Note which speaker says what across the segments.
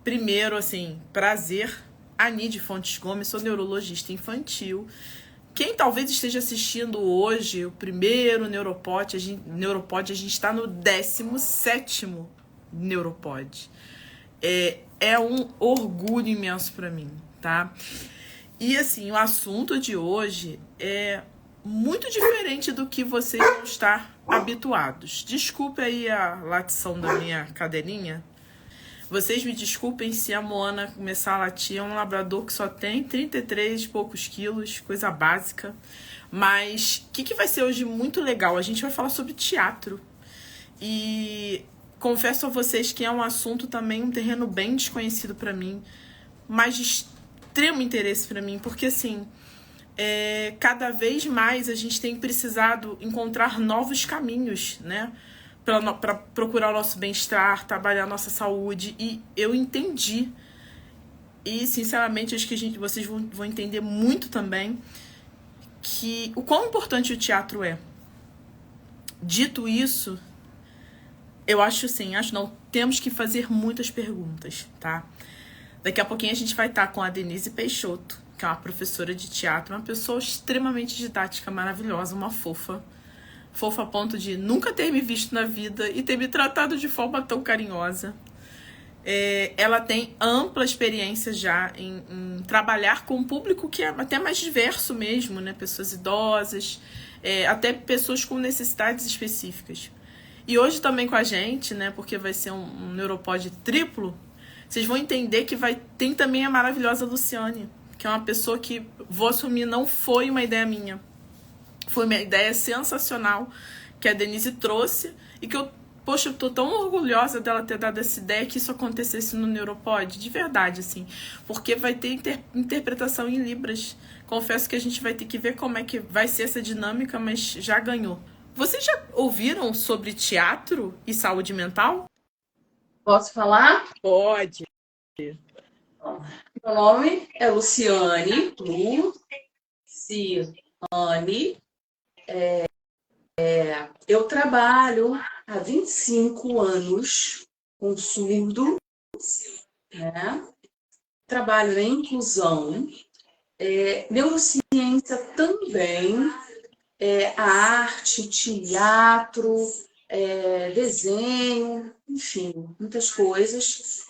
Speaker 1: Primeiro, assim, prazer, Anide Fontes Gomes, sou neurologista infantil. Quem talvez esteja assistindo hoje o primeiro Neuropod, a gente está no 17º Neuropod. É um orgulho imenso para mim, tá? E assim, o assunto de hoje é muito diferente do que vocês vão estar habituados. Desculpe aí a latição da minha cadeirinha. Vocês me desculpem se a Moana começar a latir. É um labrador que só tem 33 e poucos quilos, coisa básica. Mas o que vai ser hoje muito legal? A gente vai falar sobre teatro. E confesso a vocês que é um assunto também, um terreno bem desconhecido para mim, mas de extremo interesse para mim, porque assim, cada vez mais a gente tem precisado encontrar novos caminhos, né? Para procurar o nosso bem-estar, trabalhar a nossa saúde. E eu entendi, e sinceramente acho que vocês vão entender muito também, que o quão importante o teatro é. Dito isso, eu acho assim, temos que fazer muitas perguntas, tá? Daqui a pouquinho a gente vai estar com a Denise Peixoto, que é uma professora de teatro, uma pessoa extremamente didática, maravilhosa, uma fofa a ponto de nunca ter me visto na vida e ter me tratado de forma tão carinhosa. Ela tem ampla experiência já em trabalhar com um público que é até mais diverso mesmo, né? Pessoas idosas, até pessoas com necessidades específicas. E hoje também com a gente, né? Porque vai ser um Neuropod triplo, vocês vão entender que tem também a maravilhosa Luciane, que é uma pessoa que, vou assumir, não foi uma ideia minha. Foi uma ideia sensacional que a Denise trouxe e que eu tô tão orgulhosa dela ter dado essa ideia que isso acontecesse no Neuropod, de verdade, assim, porque vai ter interpretação em Libras. Confesso que a gente vai ter que ver como é que vai ser essa dinâmica, mas já ganhou. Vocês já ouviram sobre teatro e saúde mental?
Speaker 2: Posso falar?
Speaker 1: Pode.
Speaker 2: Meu nome é Luciane, eu trabalho há 25 anos com surdo, né? Trabalho na inclusão, neurociência também, a arte, o teatro, desenho, enfim, muitas coisas.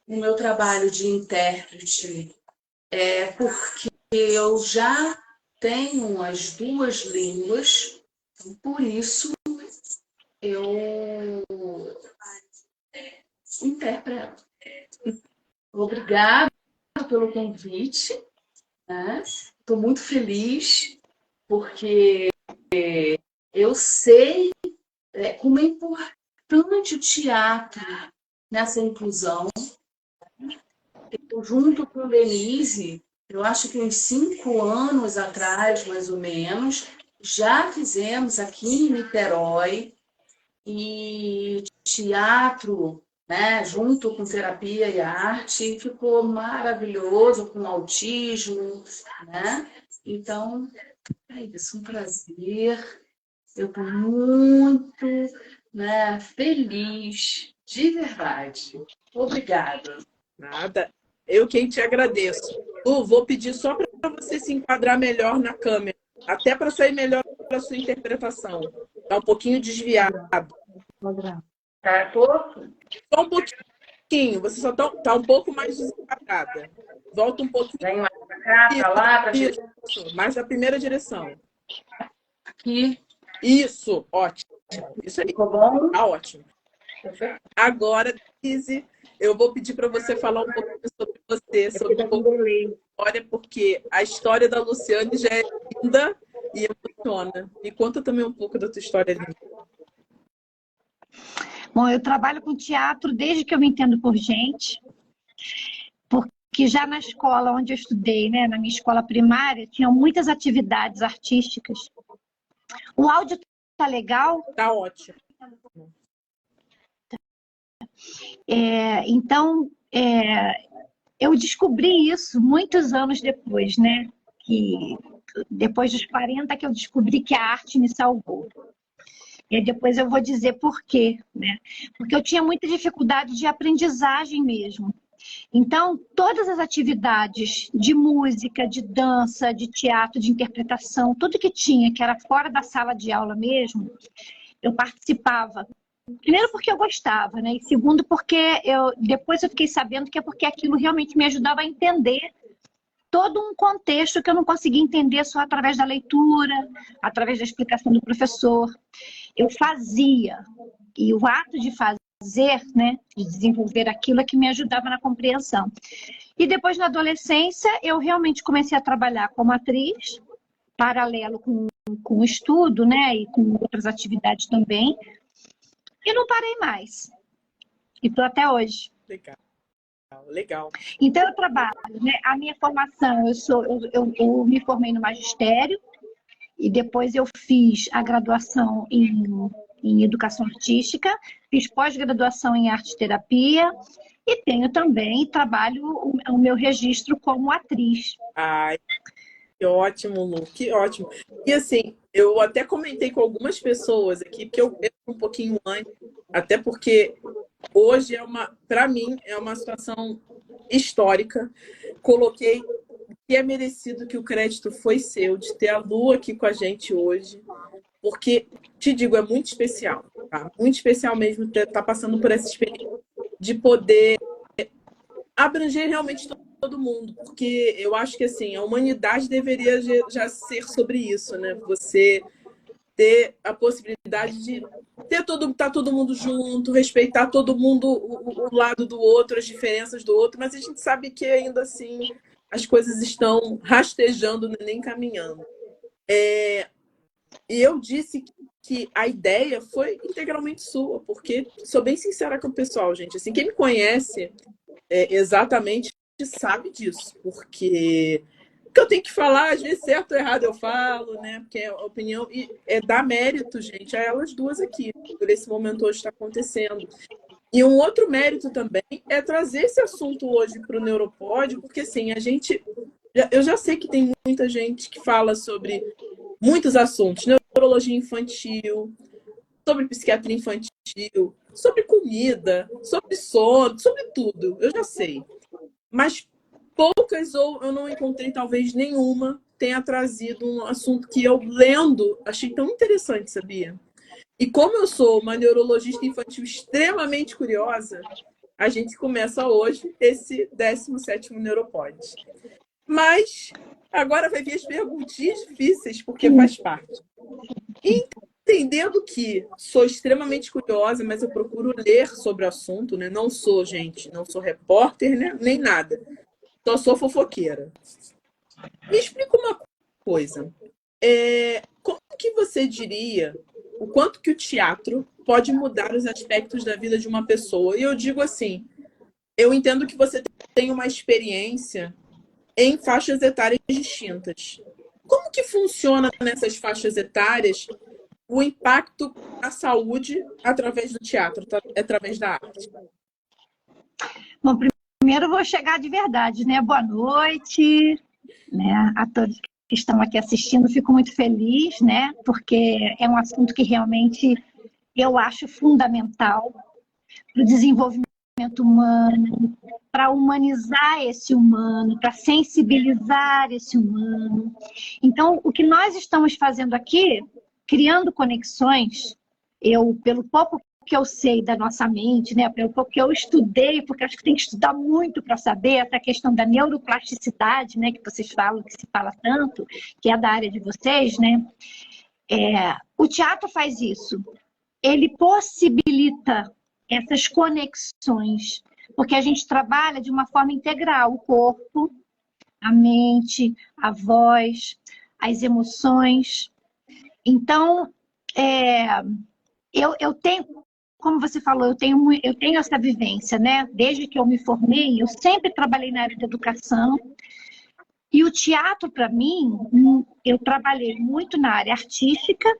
Speaker 2: O meu trabalho de intérprete porque eu já tenho as duas línguas, então, por isso eu interpreto. Obrigada pelo convite, né? Estou muito feliz porque eu sei como é importante o teatro nessa inclusão. Eu, junto com Denise, eu acho que uns 5 anos atrás, mais ou menos, já fizemos aqui em Niterói e teatro, né, junto com terapia e arte, ficou maravilhoso com autismo, né? Então, é isso, um prazer. Eu estou muito, né, feliz, de verdade. Obrigada.
Speaker 1: Nada. Eu quem te agradeço. Lu, vou pedir só para você se enquadrar melhor na câmera, até para sair melhor a sua interpretação. Tá um pouquinho desviado.
Speaker 2: Tá pouco?
Speaker 1: Só um pouquinho. Você só tá um pouco mais desenquadrada. Volta um pouquinho.
Speaker 2: Vem mais para cá, para lá, para
Speaker 1: Isso, mais na primeira direção.
Speaker 2: aqui.
Speaker 1: Isso, ótimo. Isso aí.
Speaker 2: Ficou bom?
Speaker 1: Tá ótimo. Agora, Denise, eu vou pedir para você falar um pouquinho sobre você, sobre um pouco da história, porque a história da Luciane já é linda e emociona. Me conta também um pouco da tua história linda.
Speaker 3: Bom, eu trabalho com teatro desde que eu me entendo por gente, porque já na escola onde eu estudei, né, na minha escola primária, tinham muitas atividades artísticas. O áudio tá legal?
Speaker 1: Tá ótimo.
Speaker 3: Então, eu descobri isso muitos anos depois, né? Que depois dos 40 que eu descobri que a arte me salvou. E aí depois eu vou dizer por quê, né? Porque eu tinha muita dificuldade de aprendizagem mesmo. Então, todas as atividades de música, de dança, de teatro, de interpretação, tudo que tinha, que era fora da sala de aula mesmo, eu participava. Primeiro porque eu gostava, né? E segundo porque depois eu fiquei sabendo que é porque aquilo realmente me ajudava a entender todo um contexto que eu não conseguia entender só através da leitura, através da explicação do professor. Eu fazia, e o ato de fazer, né, de desenvolver aquilo é que me ajudava na compreensão. E depois, na adolescência, eu realmente comecei a trabalhar como atriz, paralelo com o estudo, né, e com outras atividades também, e não parei mais. E estou até hoje.
Speaker 1: Legal, legal.
Speaker 3: Então, eu trabalho, né, a minha formação, eu me formei no magistério, e depois eu fiz a graduação em educação artística, fiz pós-graduação em arte-terapia e tenho também, trabalho o meu registro como atriz.
Speaker 1: Ai, que ótimo, Lu, que ótimo. E assim, eu até comentei com algumas pessoas aqui, porque eu um pouquinho antes, até porque hoje para mim, é uma situação histórica. Coloquei que é merecido, que o crédito foi seu, de ter a Lu aqui com a gente hoje, porque, te digo, é muito especial, tá? Muito especial mesmo estar passando por essa experiência de poder abranger realmente todo mundo, porque eu acho que assim, a humanidade deveria já ser sobre isso, né? Você ter a possibilidade de tá todo mundo junto, respeitar todo mundo, o lado do outro, as diferenças do outro, mas a gente sabe que ainda assim as coisas estão rastejando, nem caminhando. E eu disse que a ideia foi integralmente sua, porque sou bem sincera com o pessoal, gente. Assim, quem me conhece exatamente sabe disso, porque o que eu tenho que falar, às vezes certo ou errado eu falo, né? Porque é a opinião e dar mérito, gente, a elas duas aqui, por esse momento hoje está acontecendo. E um outro mérito também é trazer esse assunto hoje para o Neuropod, porque assim, eu já sei que tem muita gente que fala sobre muitos assuntos, neurologia infantil, sobre psiquiatria infantil, sobre comida, sobre sono, sobre tudo, eu já sei. Mas poucas, ou eu não encontrei talvez nenhuma, tenha trazido um assunto que eu lendo achei tão interessante, sabia? E como eu sou uma neurologista infantil extremamente curiosa, a gente começa hoje esse 17º Neuropod. Mas agora vai vir as perguntinhas difíceis, porque faz parte. Entendendo que sou extremamente curiosa, mas eu procuro ler sobre o assunto, né? Não sou, gente, não sou repórter, né? Nem nada. Só sou fofoqueira. Me explica uma coisa. Como que você diria o quanto que o teatro pode mudar os aspectos da vida de uma pessoa? E eu digo assim, eu entendo que você tem uma experiência em faixas etárias distintas. Como que funciona nessas faixas etárias o impacto na saúde através do teatro, através da arte?
Speaker 3: Bom, primeiro eu vou chegar de verdade, né? Boa noite, né, a todos que estão aqui assistindo. Fico muito feliz, né? Porque é um assunto que realmente eu acho fundamental para o desenvolvimento humano, para humanizar esse humano, para sensibilizar esse humano. Então, o que nós estamos fazendo aqui, criando conexões, pelo pouco que eu sei da nossa mente, né, pelo pouco que eu estudei, porque acho que tem que estudar muito para saber essa questão da neuroplasticidade, né, que vocês falam, que se fala tanto, que é da área de vocês, né? O teatro faz isso. Ele possibilita essas conexões, porque a gente trabalha de uma forma integral, o corpo, a mente, a voz, as emoções. Então, eu tenho, como você falou, eu tenho essa vivência, né? Desde que eu me formei, eu sempre trabalhei na área da educação. E o teatro, para mim, eu trabalhei muito na área artística,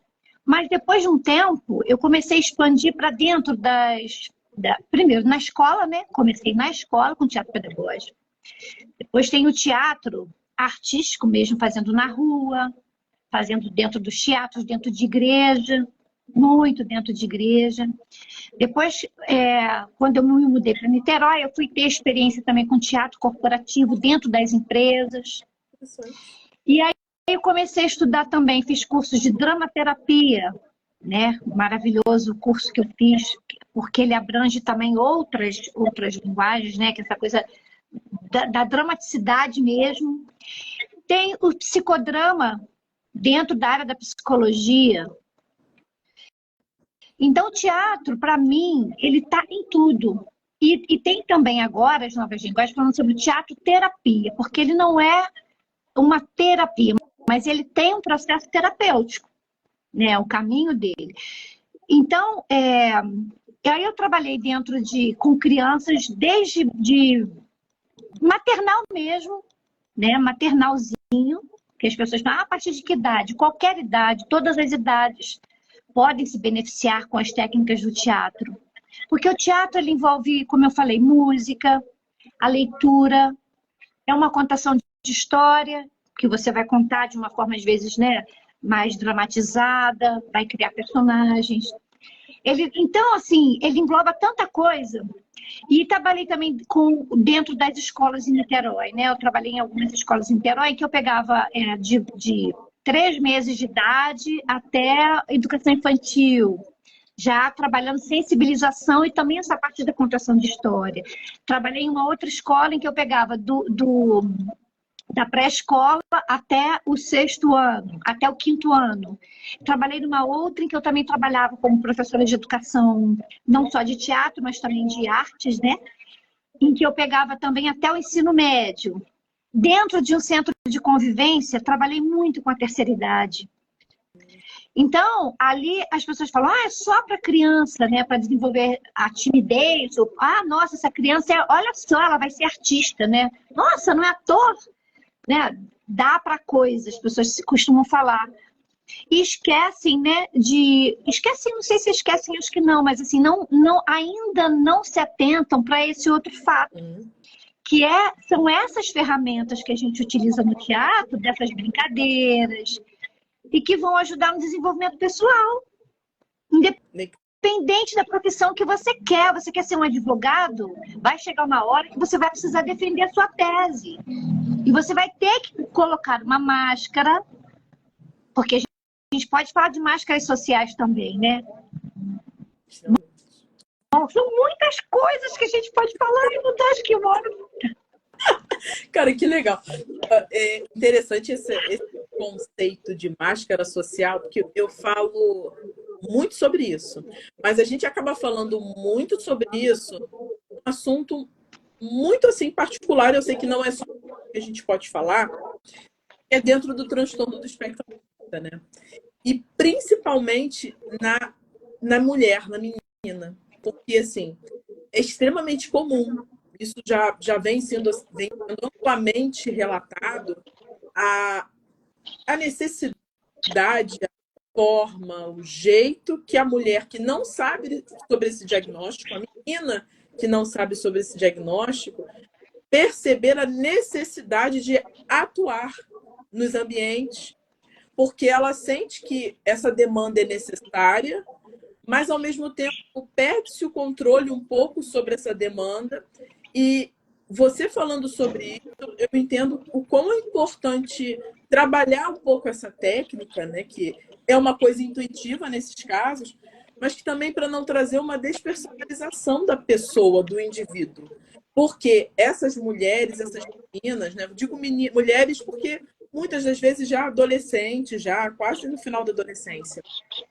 Speaker 3: mas depois de um tempo, eu comecei a expandir para dentro primeiro na escola, né? Comecei na escola com teatro pedagógico. Depois tem o teatro artístico mesmo, fazendo na rua, fazendo dentro dos teatros, dentro de igreja. muito dentro de igreja. Depois, quando eu me mudei para Niterói, eu fui ter experiência também com teatro corporativo dentro das empresas. E aí eu comecei a estudar também, fiz cursos de dramaterapia, né? Maravilhoso o curso que eu fiz, porque ele abrange também outras linguagens, né? Que essa coisa da dramaticidade mesmo. Tem o psicodrama dentro da área da psicologia. Então, o teatro, para mim, ele está em tudo. E tem também agora as novas linguagens falando sobre o teatro-terapia, porque ele não é uma terapia, mas ele tem um processo terapêutico, né? O caminho dele. Então, aí eu trabalhei com crianças desde maternal mesmo, né? Maternalzinho, que as pessoas falam, a partir de que idade? Qualquer idade, todas as idades podem se beneficiar com as técnicas do teatro. Porque o teatro ele envolve, como eu falei, música, a leitura, é uma contação de história, que você vai contar de uma forma, às vezes, né, mais dramatizada, vai criar personagens. Então, assim, ele engloba tanta coisa. E trabalhei também dentro das escolas em Niterói, né? Eu trabalhei em algumas escolas em Niterói que eu pegava de 3 meses de idade até educação infantil, já trabalhando sensibilização e também essa parte da contação de história. Trabalhei em uma outra escola em que eu pegava da pré-escola até o 6º ano, até o 5º ano. Trabalhei numa outra em que eu também trabalhava como professora de educação, não só de teatro, mas também de artes, né? Em que eu pegava também até o ensino médio. Dentro de um centro de convivência, trabalhei muito com a terceira idade. Então, ali as pessoas falam, é só para criança, né? Para desenvolver a timidez. Ou, nossa, essa criança, olha só, ela vai ser artista, né? Nossa, não é ator? Né? Dá para coisas, as pessoas costumam falar. E esquecem, né? Esquecem, não sei se esquecem, acho que não, mas assim, ainda não se atentam para esse outro fato. Que são essas ferramentas que a gente utiliza no teatro, dessas brincadeiras, e que vão ajudar no desenvolvimento pessoal. Independente da profissão que você quer ser um advogado, vai chegar uma hora que você vai precisar defender a sua tese. E você vai ter que colocar uma máscara, porque a gente pode falar de máscaras sociais também, né? São muitas coisas que a gente pode falar e não acho que uma hora.
Speaker 1: Cara, que legal. É interessante esse conceito de máscara social, porque eu falo muito sobre isso. Mas a gente acaba falando muito sobre isso, um assunto muito assim particular, eu sei que não é só que a gente pode falar, é dentro do transtorno do espectro autista, né? E principalmente na mulher, na menina. Porque, assim, é extremamente comum, isso já vem sendo amplamente relatado, a necessidade, a forma, o jeito que a mulher que não sabe sobre esse diagnóstico, a menina que não sabe sobre esse diagnóstico, perceber a necessidade de atuar nos ambientes, porque ela sente que essa demanda é necessária, mas, ao mesmo tempo, perde-se o controle um pouco sobre essa demanda. E você falando sobre isso, eu entendo o quão é importante trabalhar um pouco essa técnica, né, que é uma coisa intuitiva nesses casos, mas que também para não trazer uma despersonalização da pessoa, do indivíduo. Porque essas mulheres, essas meninas, né, eu digo mulheres porque muitas das vezes já adolescentes, já quase no final da adolescência,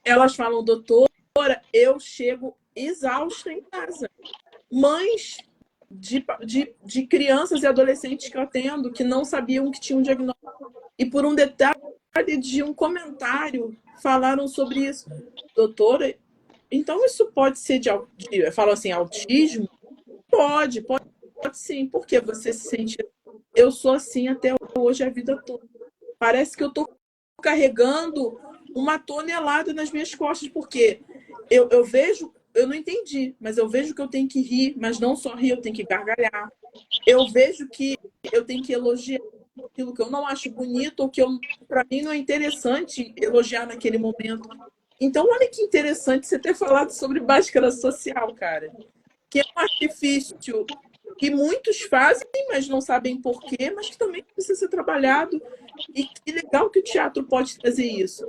Speaker 1: elas falam, doutora, eu chego exausta em casa. Mães de crianças e adolescentes que eu atendo que não sabiam que tinham um diagnóstico. E por um detalhe de um comentário falaram sobre isso. Doutora, então isso pode ser falam assim, autismo? Pode sim. Por que você se sente... Eu sou assim até hoje, a vida toda. Parece que eu estou carregando uma tonelada nas minhas costas, porque eu vejo, eu não entendi, mas eu vejo que eu tenho que rir, mas não só rir, eu tenho que gargalhar. Eu vejo que eu tenho que elogiar aquilo que eu não acho bonito ou que para mim não é interessante elogiar naquele momento. Então, olha que interessante você ter falado sobre máscara social, cara. Que é um artifício que muitos fazem, mas não sabem por quê, mas que também precisa ser trabalhado. E que legal que o teatro pode trazer isso.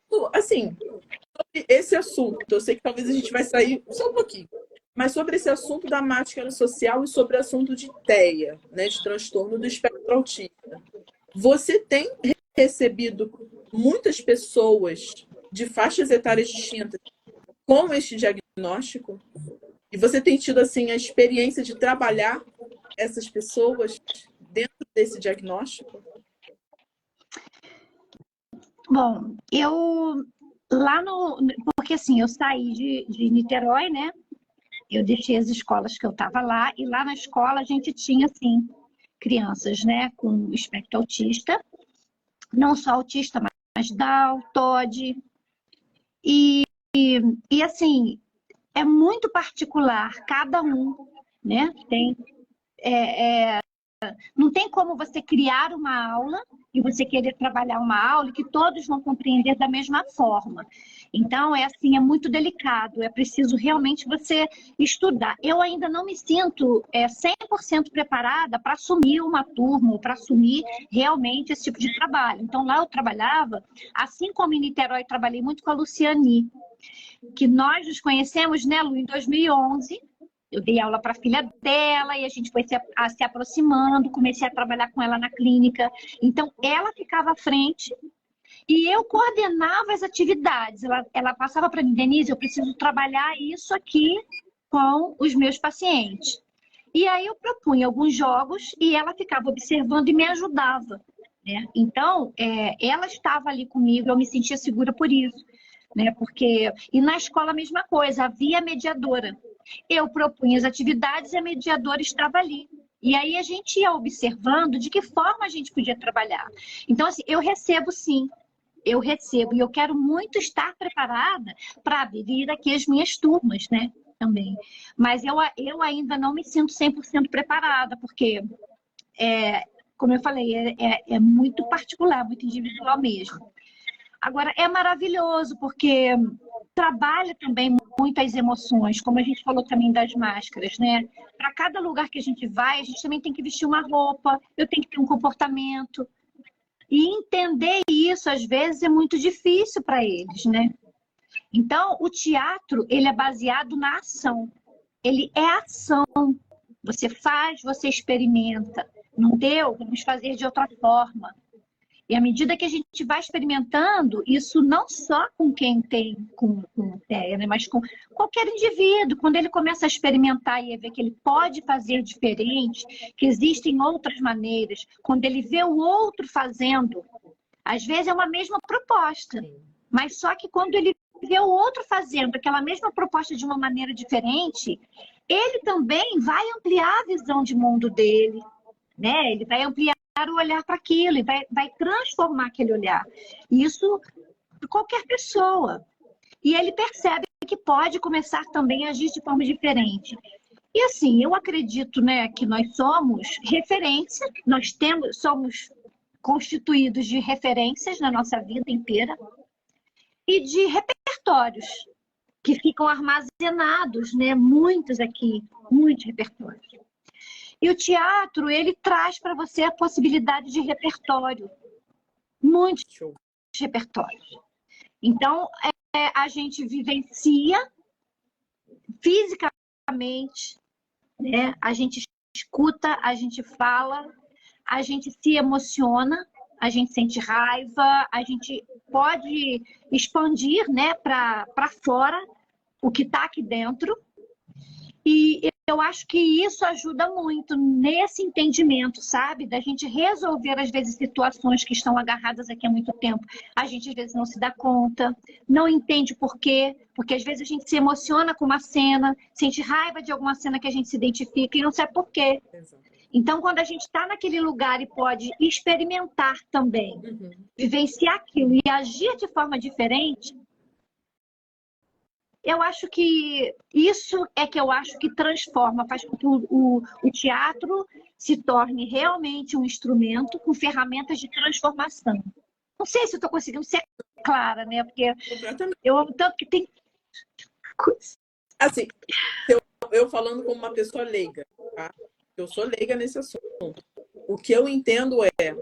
Speaker 1: Então, assim, sobre esse assunto, eu sei que talvez a gente vai sair só um pouquinho, mas sobre esse assunto da máscara social e sobre o assunto de TEA, né, de transtorno do espectro autista. Você tem recebido muitas pessoas de faixas etárias distintas com este diagnóstico? E você tem tido assim a experiência de trabalhar essas pessoas dentro desse diagnóstico?
Speaker 3: Bom, eu lá no. Porque assim, eu saí de Niterói, né? Eu deixei as escolas que eu estava lá, e lá na escola a gente tinha, assim, crianças, né, com espectro autista, não só autista, mas Down, TOD. E assim, é muito particular, cada um, né? Não tem como você criar uma aula e você querer trabalhar uma aula e que todos vão compreender da mesma forma. Então, é assim, é muito delicado, é preciso realmente você estudar. Eu ainda não me sinto 100% preparada para assumir uma turma ou para assumir realmente esse tipo de trabalho. Então, lá eu trabalhava, assim como em Niterói, trabalhei muito com a Luciane, que nós nos conhecemos, né, Lu, em 2011. Eu dei aula para a filha dela e a gente foi se aproximando, comecei a trabalhar com ela na clínica. Então, ela ficava à frente e eu coordenava as atividades. Ela passava para mim, Denise, eu preciso trabalhar isso aqui com os meus pacientes. E aí eu propunha alguns jogos e ela ficava observando e me ajudava, né? Então, ela estava ali comigo, eu me sentia segura por isso, né? E na escola a mesma coisa, havia mediadora. Eu propunha as atividades e a mediadora estava ali. E aí a gente ia observando de que forma a gente podia trabalhar. Então, assim, eu recebo sim, eu recebo. E eu quero muito estar preparada para abrir aqui as minhas turmas, né? Também. Mas eu ainda não me sinto 100% preparada, porque, como eu falei, é muito particular, muito individual mesmo. Agora, é maravilhoso, porque trabalha também muito as emoções, como a gente falou também das máscaras, né? Para cada lugar que a gente vai, a gente também tem que vestir uma roupa, eu tenho que ter um comportamento. E entender isso, às vezes, é muito difícil para eles, né? Então, o teatro, ele é baseado na ação. Ele é ação. Você faz, você experimenta. Não deu? Vamos fazer de outra forma. E à medida que a gente vai experimentando, isso não só com quem tem com TEA, né, mas com qualquer indivíduo, quando ele começa a experimentar e ver que ele pode fazer diferente, que existem outras maneiras, quando ele vê o outro fazendo, às vezes é uma mesma proposta, mas só que quando ele vê o outro fazendo aquela mesma proposta de uma maneira diferente, ele também vai ampliar a visão de mundo dele, né? Ele vai ampliar o olhar para aquilo e vai transformar aquele olhar. Isso para qualquer pessoa. E ele percebe que pode começar também a agir de forma diferente. E assim, eu acredito, né, que nós somos referência, somos constituídos de referências na nossa vida inteira e de repertórios que ficam armazenados, né, muitos repertórios. E o teatro, ele traz para você a possibilidade de repertório. Muitos repertórios. Então, a gente vivencia fisicamente, né? A gente escuta, a gente fala, a gente se emociona, a gente sente raiva, a gente pode expandir, né, para fora o que está aqui dentro. E eu acho que isso ajuda muito nesse entendimento, sabe? Da gente resolver, às vezes, situações que estão agarradas aqui há muito tempo. A gente, às vezes, não se dá conta, não entende por quê, porque, às vezes, a gente se emociona com uma cena, sente raiva de alguma cena que a gente se identifica e não sabe por quê. Então, quando a gente está naquele lugar e pode experimentar também, vivenciar aquilo e agir de forma diferente, eu acho que isso é que eu acho que transforma, faz com que o teatro se torne realmente um instrumento com ferramentas de transformação. Não sei se eu estou conseguindo ser clara, né? Porque
Speaker 1: Completamente.
Speaker 3: eu amo tanto que tem coisa.
Speaker 1: Assim, eu falando como uma pessoa leiga, tá? Eu sou leiga nesse assunto. O que eu entendo é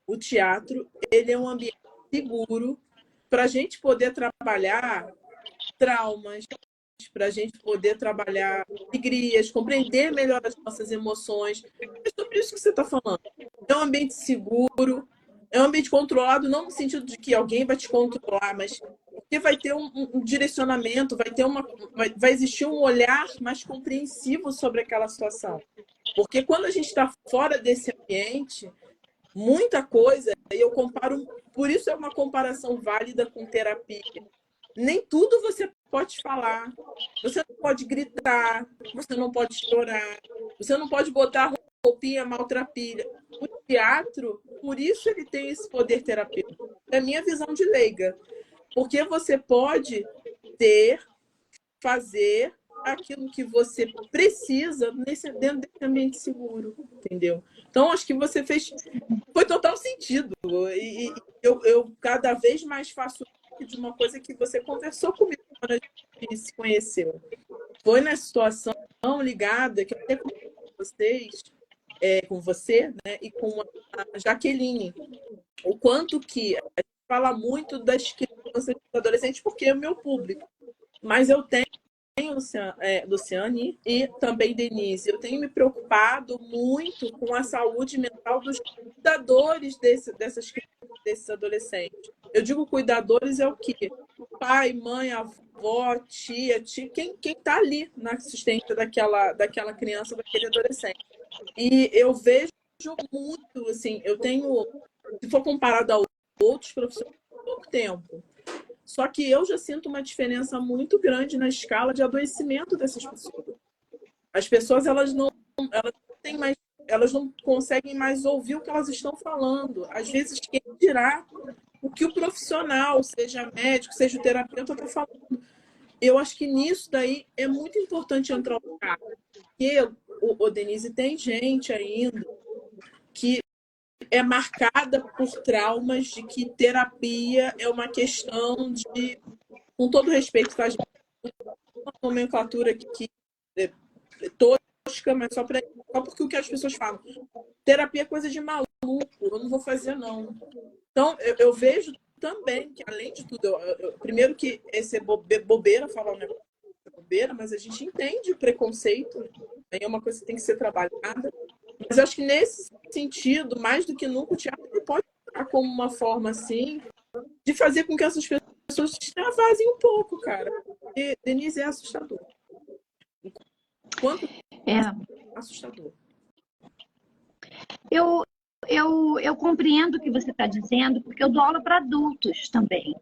Speaker 1: o teatro, ele é um ambiente seguro para a gente poder trabalhar traumas, para a gente poder trabalhar alegrias, compreender melhor as nossas emoções. É sobre isso que você está falando. É um ambiente seguro, é um ambiente controlado, não no sentido de que alguém vai te controlar, mas porque vai ter um direcionamento, vai existir um olhar mais compreensivo sobre aquela situação. Porque quando a gente está fora desse ambiente, muita coisa, e eu comparo, por isso é uma comparação válida com terapia. Nem tudo você pode falar, você não pode gritar, você não pode chorar, você não pode botar roupinha maltrapilha. O teatro, por isso ele tem esse poder terapêutico. É a minha visão de leiga. Porque você pode fazer aquilo que você precisa dentro desse ambiente seguro, entendeu? Então, acho que você foi total sentido. E eu cada vez mais faço de uma coisa que você conversou comigo quando a gente se conheceu. Foi na situação ligada que eu até comentei com vocês, com você, né, e com a Jaqueline, o quanto que a gente fala muito das crianças e dos adolescentes, porque é o meu público. Mas eu tenho, Luciane e também Denise, eu tenho me preocupado muito com a saúde mental dos cuidadores dessas crianças, desses adolescentes. Eu digo cuidadores é o quê? Pai, mãe, avó, tia, quem está ali na assistência daquela criança, daquele adolescente. E eu vejo muito, assim, se for comparado a outros profissionais, pouco tempo. Só que eu já sinto uma diferença muito grande na escala de adoecimento dessas pessoas. As pessoas, elas não têm mais, elas não conseguem mais ouvir o que elas estão falando. Às vezes, quem dirá o que o profissional, seja médico, seja o terapeuta, está falando. Eu acho que nisso daí é muito importante entrar no carro. Porque, Denise, tem gente ainda que é marcada por traumas de que terapia é uma questão de, com todo respeito, tá, gente? Uma nomenclatura que é tosca, mas só porque o que as pessoas falam. Terapia é coisa de maluco, eu não vou fazer, não. Então, eu vejo também que, além de tudo, primeiro que esse é bobeira falar um negócio bobeira, mas a gente entende o preconceito, é uma coisa que tem que ser trabalhada. Mas eu acho que nesse sentido, mais do que nunca, o teatro pode estar como uma forma, assim, de fazer com que essas pessoas se extravasem um pouco, cara. Porque, Denise, é assustador. Quanto é assustador.
Speaker 3: Eu compreendo o que você está dizendo, porque eu dou aula para adultos também.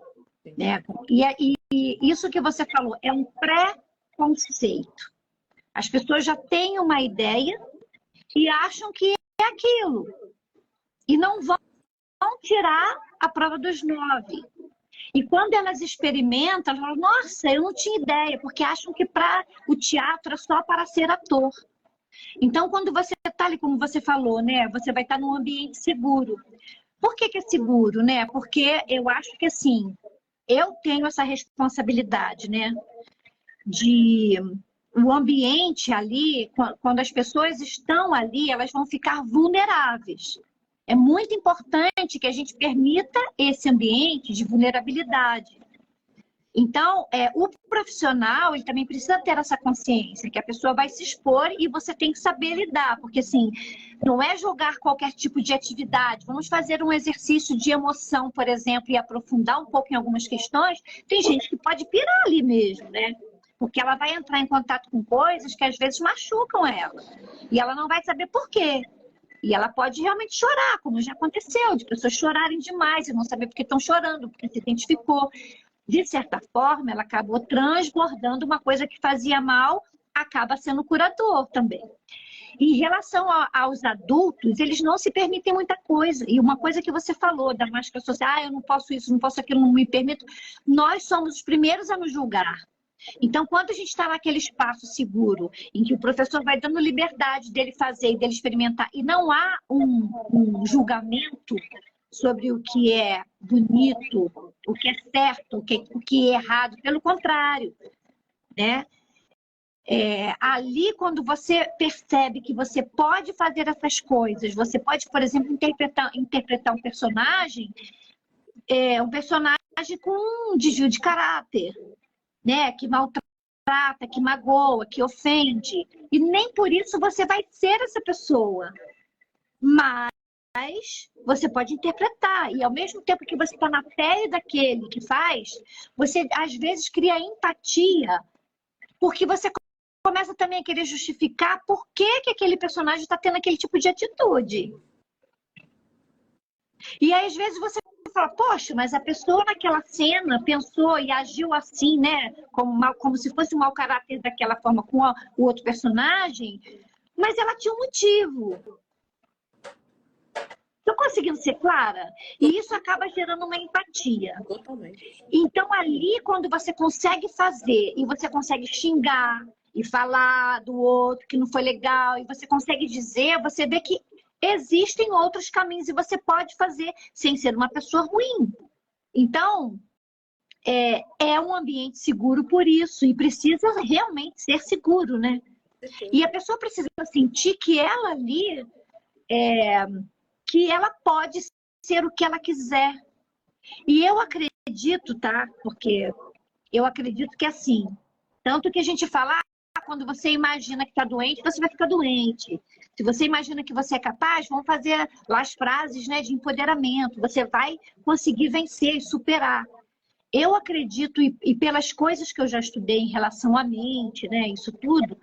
Speaker 3: Né? E isso que você falou é um pré-conceito. As pessoas já têm uma ideia e acham que é aquilo. E não vão tirar a prova dos 9. E quando elas experimentam, elas falam, nossa, eu não tinha ideia, porque acham que o teatro é só para ser ator. Então, quando você está ali, como você falou, né, você vai estar num ambiente seguro. Por que é seguro, né? Porque eu acho que, assim, eu tenho essa responsabilidade, né, de o ambiente ali, quando as pessoas estão ali, elas vão ficar vulneráveis. É muito importante que a gente permita esse ambiente de vulnerabilidade. Então, o profissional, ele também precisa ter essa consciência, que a pessoa vai se expor e você tem que saber lidar, porque assim, não é jogar qualquer tipo de atividade. Vamos fazer um exercício de emoção, por exemplo, e aprofundar um pouco em algumas questões. Tem gente que pode pirar ali mesmo, né? Porque ela vai entrar em contato com coisas que às vezes machucam ela. E ela não vai saber por quê. E ela pode realmente chorar, como já aconteceu, de pessoas chorarem demais e não saber por que estão chorando, porque se identificou. De certa forma, ela acabou transbordando uma coisa que fazia mal, acaba sendo curador também. Em relação aos adultos, eles não se permitem muita coisa. E uma coisa que você falou da máscara social, eu não posso isso, não posso aquilo, não me permito. Nós somos os primeiros a nos julgar. Então, quando a gente está naquele espaço seguro, em que o professor vai dando liberdade dele fazer e dele experimentar, e não há um julgamento sobre o que é bonito o que é certo, o que é errado. Pelo contrário, né? Ali, quando você percebe que você pode fazer essas coisas, você pode, por exemplo, interpretar um personagem com um desvio de caráter, né? Que maltrata, que magoa, que ofende. E nem por isso você vai ser essa pessoa. Mas você pode interpretar. E ao mesmo tempo que você está na pele daquele que faz, você às vezes cria empatia, porque você começa também a querer justificar por que que aquele personagem está tendo aquele tipo de atitude. E aí, às vezes, você fala, poxa, mas a pessoa naquela cena pensou e agiu assim, né? Como se fosse um mau caráter daquela forma com o outro personagem, mas ela tinha um motivo. Estou conseguindo ser clara? E isso acaba gerando uma empatia.
Speaker 1: Totalmente.
Speaker 3: Então, ali, quando você consegue fazer e você consegue xingar e falar do outro que não foi legal, e você consegue dizer, você vê que existem outros caminhos e você pode fazer sem ser uma pessoa ruim. Então, é um ambiente seguro por isso, e precisa realmente ser seguro, né? E a pessoa precisa sentir que ela ali, que ela pode ser o que ela quiser. E eu acredito, tá? Porque eu acredito que assim, tanto que a gente fala, quando você imagina que está doente, você vai ficar doente. Se você imagina que você é capaz, vamos fazer lá as frases, né, de empoderamento. Você vai conseguir vencer e superar. Eu acredito, e pelas coisas que eu já estudei em relação à mente, né, isso tudo,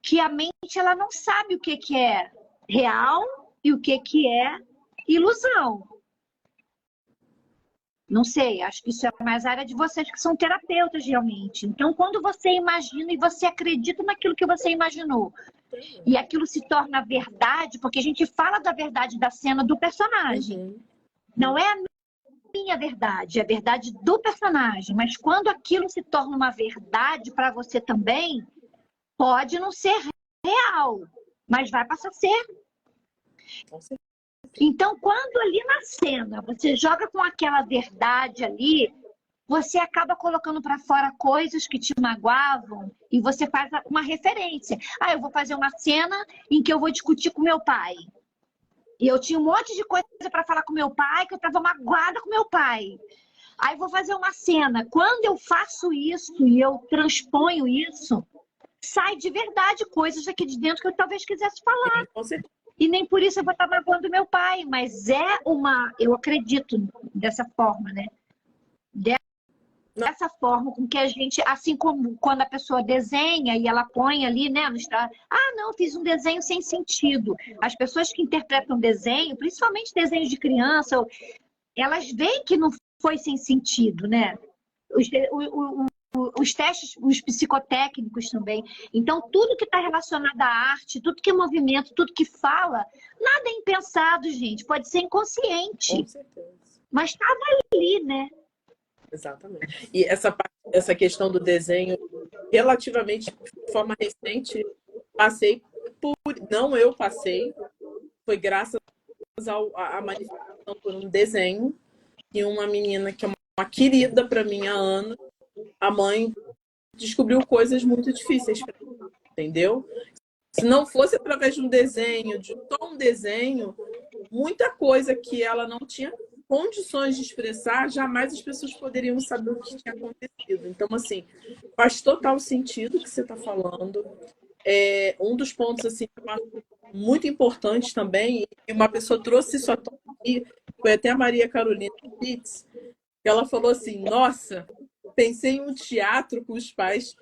Speaker 3: que a mente ela não sabe o que é real e o que é ilusão. Não sei, acho que isso é mais a área de vocês que são terapeutas realmente. Então, quando você imagina e você acredita naquilo que você imaginou, e aquilo se torna verdade, porque a gente fala da verdade da cena do personagem. Não é a minha verdade, é a verdade do personagem. Mas quando aquilo se torna uma verdade para você também, pode não ser real, mas vai passar a ser. Então, quando ali na cena você joga com aquela verdade ali, você acaba colocando para fora coisas que te magoavam e você faz uma referência. Ah, eu vou fazer uma cena em que eu vou discutir com meu pai. E eu tinha um monte de coisa para falar com meu pai, que eu estava magoada com meu pai. Aí vou fazer uma cena. Quando eu faço isso e eu transponho isso, sai de verdade coisas aqui de dentro que eu talvez quisesse falar. E nem por isso eu vou estar magoando meu pai, mas eu acredito dessa forma, né? Dessa forma com que a gente, assim como quando a pessoa desenha e ela põe ali, né, não, fiz um desenho sem sentido. As pessoas que interpretam desenho, principalmente desenhos de criança, elas veem que não foi sem sentido, né? Os testes, os psicotécnicos também. Então, tudo que está relacionado à arte, tudo que é movimento, tudo que fala, nada é impensado, gente. Pode ser inconsciente.
Speaker 1: Com certeza.
Speaker 3: Mas estava ali, né?
Speaker 1: Exatamente. E essa questão do desenho, relativamente, de forma recente, passei por... Não eu passei, foi graças à manifestação por um desenho de uma menina que é uma querida para mim há anos. A mãe descobriu coisas muito difíceis para mim, entendeu? Se não fosse através de um desenho, de um desenho, muita coisa que ela não tinha condições de expressar, jamais as pessoas poderiam saber o que tinha acontecido. Então, assim, faz total sentido o que você está falando. Um dos pontos assim, muito importantes também, e uma pessoa trouxe isso aqui, foi até a Maria Carolina Pitts, que ela falou assim, nossa, pensei em um teatro com os pais,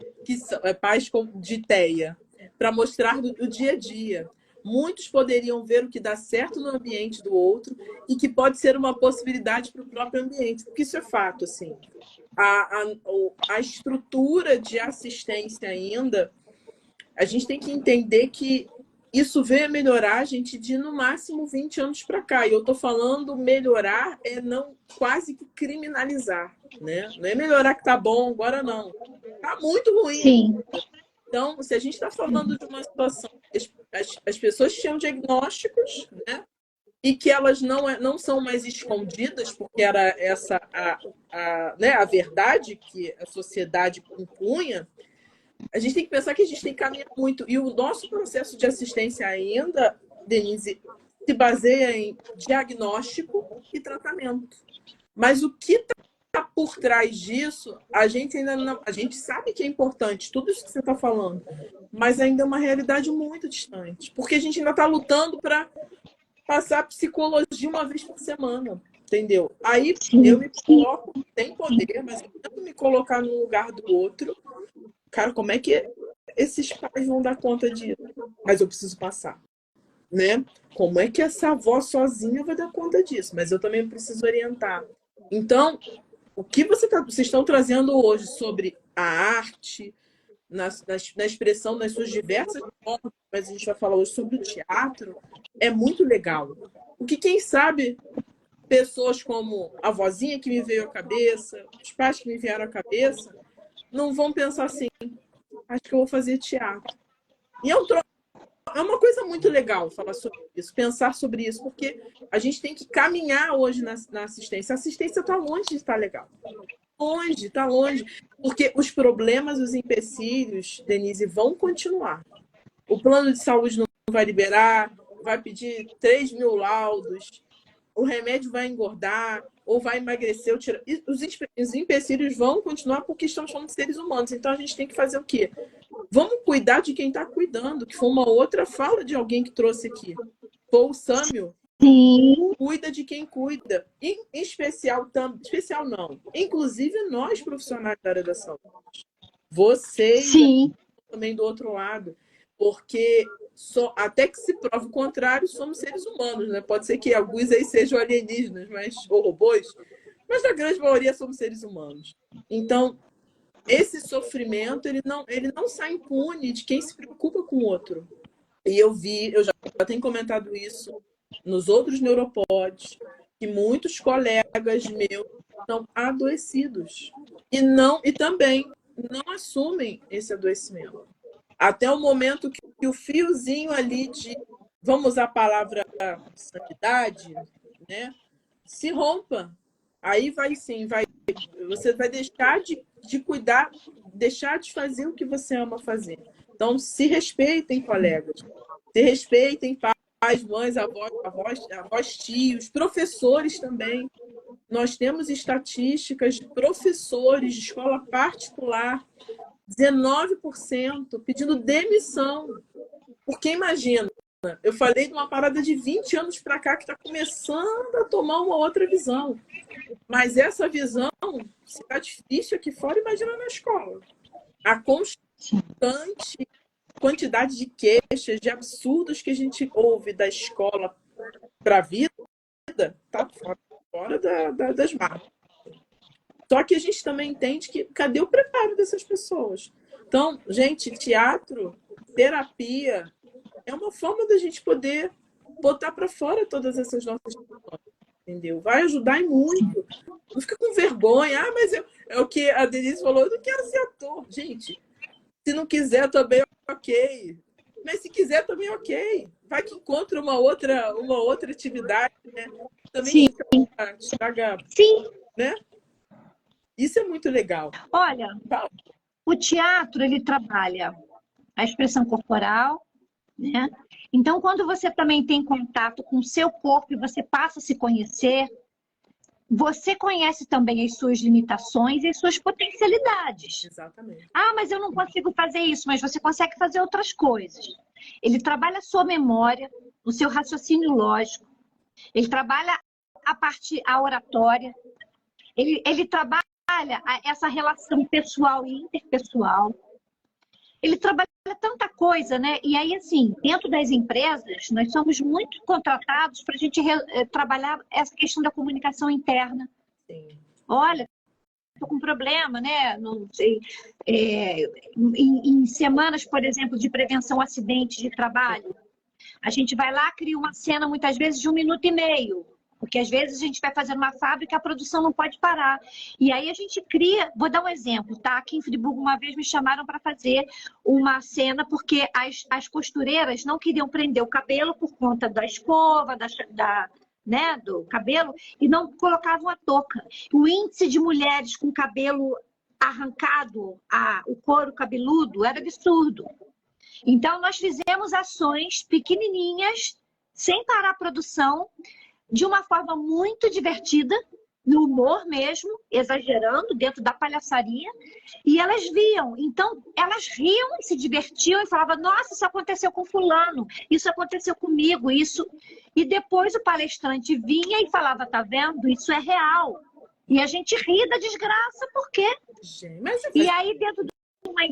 Speaker 1: pais de TEA, para mostrar o dia a dia. Muitos poderiam ver o que dá certo no ambiente do outro e que pode ser uma possibilidade para o próprio ambiente, porque isso é fato, assim. A estrutura de assistência ainda, a gente tem que entender que isso veio a melhorar a gente de, no máximo, 20 anos para cá. E eu estou falando melhorar é não quase que criminalizar, né? Não é melhorar que tá bom, agora não. Tá muito ruim.
Speaker 3: Sim.
Speaker 1: Então, se a gente está falando de uma situação, as pessoas tinham diagnósticos, né? e que elas não são mais escondidas, porque era essa né, a verdade que a sociedade impunha. A gente tem que pensar que a gente tem que caminhar muito. E o nosso processo de assistência ainda, Denise, se baseia em diagnóstico e tratamento. Mas o que está por trás disso, a gente ainda não. A gente sabe que é importante, tudo isso que você está falando, mas ainda é uma realidade muito distante. Porque a gente ainda está lutando para passar psicologia uma vez por semana. Entendeu? Aí eu me coloco, tem poder, mas eu tento me colocar no lugar do outro. Cara, como é que esses pais vão dar conta disso? Mas eu preciso passar, né? Como é que essa avó sozinha vai dar conta disso? Mas eu também preciso orientar. Então, o que vocês estão trazendo hoje sobre a arte, na expressão nas suas diversas formas, mas a gente vai falar hoje sobre o teatro, é muito legal. Porque quem sabe pessoas como a vozinha que me veio à cabeça, os pais que me vieram à cabeça, não vão pensar assim, acho que eu vou fazer teatro. E é uma coisa muito legal falar sobre isso, pensar sobre isso, porque a gente tem que caminhar hoje na assistência. A assistência está longe de estar legal. Longe, está longe. Porque os problemas, os empecilhos, Denise, vão continuar. O plano de saúde não vai liberar, vai pedir 3.000 laudos, o remédio vai engordar ou vai emagrecer. Os empecilhos vão continuar porque estamos falando de seres humanos. Então, a gente tem que fazer o quê? Vamos cuidar de quem está cuidando, que foi uma outra fala de alguém que trouxe aqui. Foi o Sâmio.
Speaker 3: Sim.
Speaker 1: Cuida de quem cuida. Em especial não. Inclusive nós, profissionais da área da saúde. Vocês
Speaker 3: Sim.
Speaker 1: também do outro lado. Porque até que se prove o contrário, somos seres humanos, né? Pode ser que alguns aí sejam alienígenas, ou robôs, mas na grande maioria somos seres humanos. Então, esse sofrimento, ele não sai impune de quem se preocupa com o outro. E eu já tenho comentado isso nos outros neuropods, que muitos colegas meus estão adoecidos. E também não assumem esse adoecimento. Até o momento que o fiozinho ali de, vamos usar a palavra sanidade, né, se rompa. Aí você vai deixar de cuidar, deixar de fazer o que você ama fazer. Então, se respeitem, colegas. Se respeitem, pais, mães, avós, tios, professores também. Nós temos estatísticas de professores de escola particular, 19% pedindo demissão. Porque imagina, eu falei de uma parada de 20 anos para cá que está começando a tomar uma outra visão. Mas essa visão, se está difícil aqui fora, imagina na escola. A constante quantidade de queixas, de absurdos que a gente ouve da escola para a vida, está fora das marcas. Só que a gente também entende que cadê o preparo dessas pessoas? Então, gente, teatro, terapia, é uma forma da gente poder botar para fora todas essas nossas questões, entendeu? Vai ajudar e muito. Não fica com vergonha. Ah, mas é o que a Denise falou, eu não quero ser ator. Gente, se não quiser também, ok. Mas se quiser também, ok. Vai que encontra uma outra atividade, né? Também estraga,
Speaker 3: Sim.
Speaker 1: né? Isso é muito legal.
Speaker 3: Olha, o teatro, ele trabalha a expressão corporal, né? Então, quando você também tem contato com o seu corpo e você passa a se conhecer, você conhece também as suas limitações e as suas potencialidades.
Speaker 1: Exatamente.
Speaker 3: Ah, mas eu não consigo fazer isso, mas você consegue fazer outras coisas. Ele trabalha a sua memória, o seu raciocínio lógico, ele trabalha a oratória, ele trabalha essa relação pessoal e interpessoal. Ele trabalha tanta coisa, né? E aí, assim, dentro das empresas, nós somos muito contratados para a gente trabalhar essa questão da comunicação interna.
Speaker 1: Sim.
Speaker 3: Olha, estou com um problema, né? Não sei, em semanas, por exemplo, de prevenção a acidentes de trabalho, a gente vai lá, cria uma cena, muitas vezes, de 1 minuto e meio. Porque às vezes a gente vai fazer uma fábrica e a produção não pode parar. E aí a gente cria, vou dar um exemplo, tá? Aqui em Friburgo uma vez me chamaram para fazer uma cena porque as costureiras não queriam prender o cabelo por conta da escova, né, do cabelo, e não colocavam a touca. O índice de mulheres com cabelo arrancado, o couro cabeludo, era absurdo. Então, nós fizemos ações pequenininhas, sem parar a produção, de uma forma muito divertida, no humor mesmo, exagerando, dentro da palhaçaria, e elas viam. Então, elas riam, se divertiam e falavam, nossa, isso aconteceu com fulano, isso aconteceu comigo, isso... E depois o palestrante vinha e falava, tá vendo? Isso é real. E a gente ri da desgraça, por quê? E aí, dentro de uma...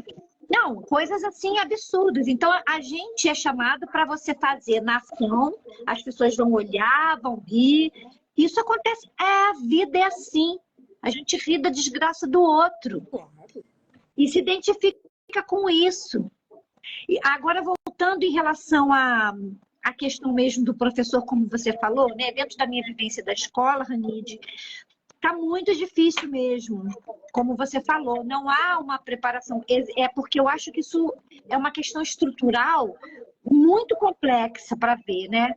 Speaker 3: Não, coisas assim absurdas. Então, a gente é chamado para você fazer na ação, as pessoas vão olhar, vão rir. Isso acontece. A vida é assim. A gente ri da desgraça do outro. E se identifica com isso. E agora, voltando em relação à questão mesmo do professor, como você falou, né? Dentro da minha vivência da escola, Ranide, tá muito difícil mesmo, como você falou, não há uma preparação, é porque eu acho que isso é uma questão estrutural muito complexa para ver, né?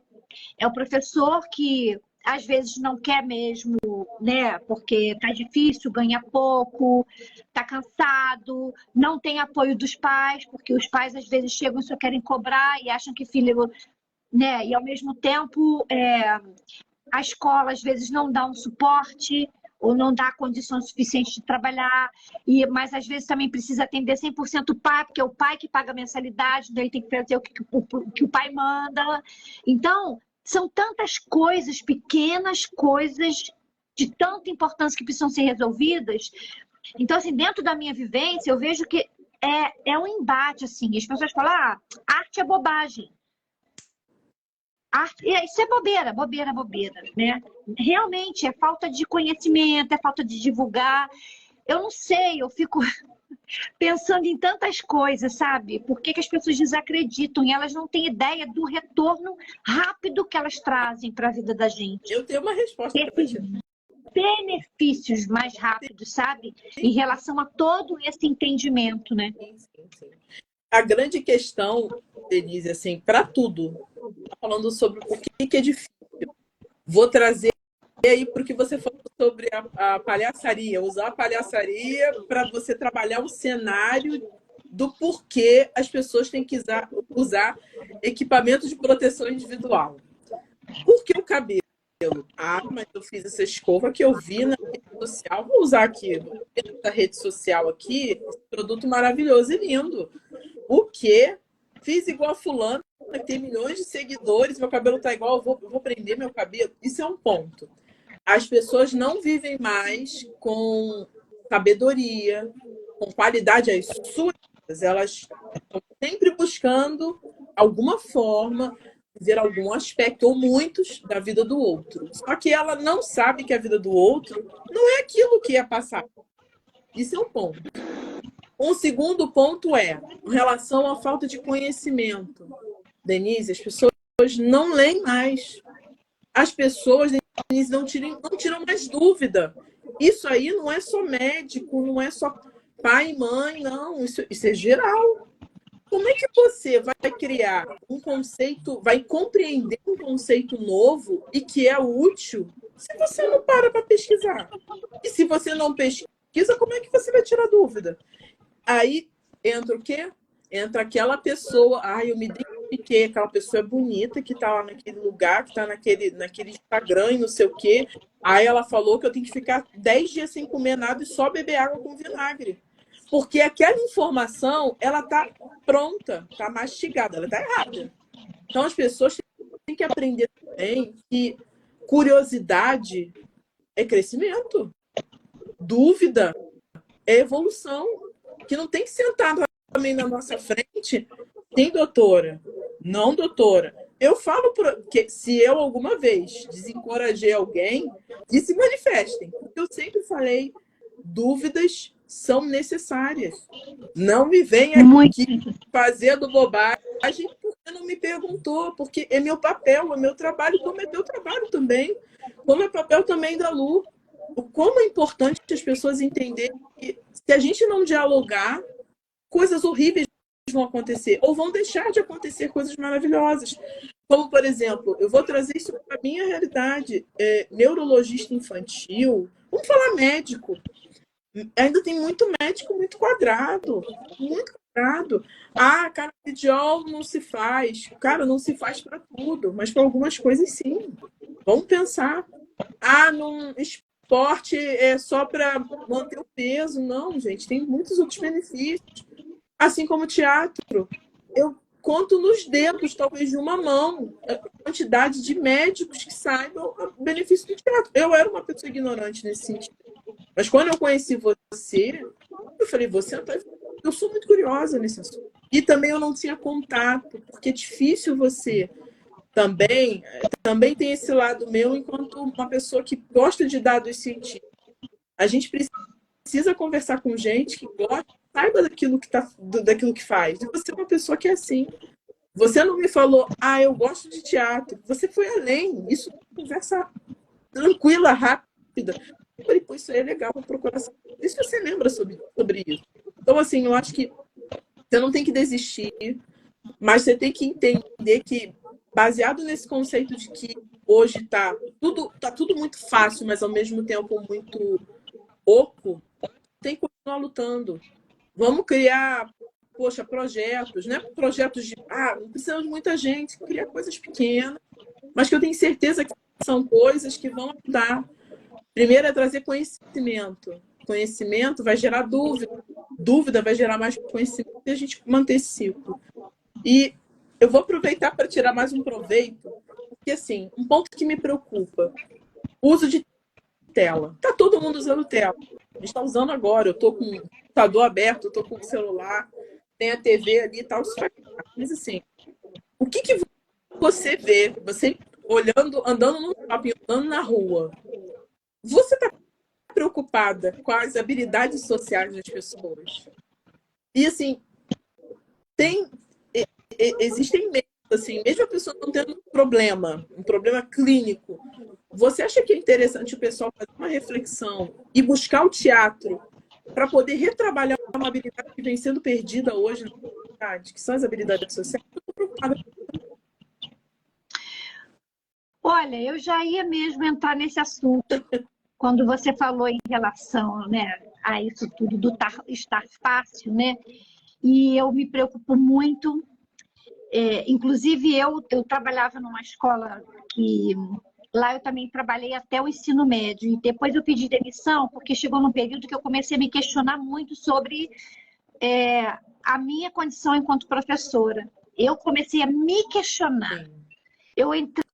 Speaker 3: É o professor que às vezes não quer mesmo, né? Porque tá difícil, ganha pouco, tá cansado, não tem apoio dos pais, porque os pais às vezes chegam e só querem cobrar e acham que filho, né? E ao mesmo tempo a escola às vezes não dá um suporte ou não dá condição suficiente de trabalhar, mas às vezes também precisa atender 100% o pai, porque é o pai que paga a mensalidade, daí tem que fazer o que o pai manda. Então, são tantas coisas, pequenas coisas de tanta importância que precisam ser resolvidas. Então, assim, dentro da minha vivência, eu vejo que é um embate, assim. As pessoas falam, arte é bobagem. Isso é bobeira, né? Realmente é falta de conhecimento, é falta de divulgar. Eu não sei, eu fico pensando em tantas coisas, sabe? Por que as pessoas desacreditam e elas não têm ideia do retorno rápido que elas trazem para a vida da gente.
Speaker 1: Eu tenho uma resposta para
Speaker 3: Esses benefícios mais rápidos, sabe? Em relação a todo esse entendimento, né?
Speaker 1: Sim. A grande questão, Denise, assim, para tudo, tá falando sobre o que é difícil. Vou trazer aí para o que você falou sobre a palhaçaria, usar a palhaçaria para você trabalhar o cenário do porquê as pessoas têm que usar equipamento de proteção individual. Por que o cabelo? Mas eu fiz essa escova que eu vi na rede social. Vou usar aqui, na rede social aqui, esse produto maravilhoso e lindo. O quê? Fiz igual a fulano, que tem milhões de seguidores, meu cabelo tá igual, eu vou prender meu cabelo. Isso é um ponto. As pessoas não vivem mais com sabedoria, com qualidade. As suas, elas estão sempre buscando alguma forma, ver algum aspecto, ou muitos, da vida do outro. Só que ela não sabe que a vida do outro não é aquilo que ia passar. Isso é um ponto. Um segundo ponto é em relação à falta de conhecimento. Denise, as pessoas não leem mais. As pessoas, Denise, não tiram mais dúvida. Isso aí não é só médico, não é só pai e mãe, não. Isso é geral. Como é que você vai criar um conceito, vai compreender um conceito novo e que é útil se você não para pesquisar? E se você não pesquisa, como é que você vai tirar dúvida? Aí entra o quê? Entra aquela pessoa, eu me identifiquei, aquela pessoa bonita que tá lá naquele lugar, que tá naquele Instagram e não sei o quê. Aí ela falou que eu tenho que ficar 10 dias sem comer nada e só beber água com vinagre. Porque aquela informação, ela tá pronta, tá mastigada, ela tá errada. Então as pessoas têm que aprender também que curiosidade é crescimento, dúvida é evolução, que não tem que sentar também na nossa frente. Sim, doutora. Não, doutora. Eu falo que se eu alguma vez desencorajei alguém, que se manifestem. Porque eu sempre falei, dúvidas são necessárias. Não me venha aqui fazendo bobagem, Você não me perguntou, porque é meu papel, é meu trabalho, como é teu trabalho também, como é papel também da Lu. Como é importante as pessoas entenderem que se a gente não dialogar, coisas horríveis vão acontecer, ou vão deixar de acontecer coisas maravilhosas. Como, por exemplo, eu vou trazer isso para a minha realidade. Neurologista infantil, vamos falar médico. Ainda tem muito médico muito quadrado. Muito quadrado. Ah, canabidiol não se faz. Cara, não se faz para tudo, mas para algumas coisas sim. Vamos pensar. Ah, num esporte é só para manter o peso. Não, gente, tem muitos outros benefícios. Assim como o teatro. Eu conto nos dedos, talvez de uma mão, a quantidade de médicos que saibam o benefício do teatro. Eu era uma pessoa ignorante nesse sentido. Mas quando eu conheci você, eu falei, você tá... Eu sou muito curiosa nesse assunto. E também eu não tinha contato, porque é difícil você também tem esse lado meu enquanto uma pessoa que gosta de dados científicos. A gente precisa conversar com gente que gosta, saiba daquilo que faz. E você é uma pessoa que é assim. Você não me falou, eu gosto de teatro. Você foi além. Isso é uma conversa tranquila, rápida. Eu falei, pô, isso aí é legal, vou procurar saber. Isso você lembra sobre isso. Então, assim, eu acho que você não tem que desistir, mas você tem que entender que, baseado nesse conceito de que hoje tá tudo muito fácil, mas ao mesmo tempo muito oco, tem que continuar lutando. Vamos criar, poxa, projetos, né? Projetos de, não precisamos de muita gente, criar coisas pequenas, mas que eu tenho certeza que são coisas que vão ajudar. Primeiro é trazer conhecimento. Conhecimento vai gerar dúvida. Dúvida vai gerar mais conhecimento e a gente manter esse ciclo. E eu vou aproveitar para tirar mais um proveito, porque, assim, um ponto que me preocupa, o uso de tela. Tá todo mundo usando tela. A gente está usando agora. Eu estou com o computador aberto, eu estou com o celular, tem a TV ali e tal. Mas, assim, o que você vê, você olhando, andando no shopping, andando na rua, você está preocupada com as habilidades sociais das pessoas? E, assim, existem medos, assim, mesmo a pessoa não tendo um problema clínico, você acha que é interessante o pessoal fazer uma reflexão e buscar o teatro para poder retrabalhar uma habilidade que vem sendo perdida hoje na sociedade, que são as habilidades sociais? Eu estou preocupada.
Speaker 3: Olha, eu já ia mesmo entrar nesse assunto quando você falou em relação, né, a isso tudo do estar fácil, né? E eu me preocupo muito. Inclusive, eu trabalhava numa escola que lá eu também trabalhei até o ensino médio. E depois eu pedi demissão, porque chegou num período que eu comecei a me questionar muito sobre a minha condição enquanto professora. Eu comecei a me questionar. Eu entrei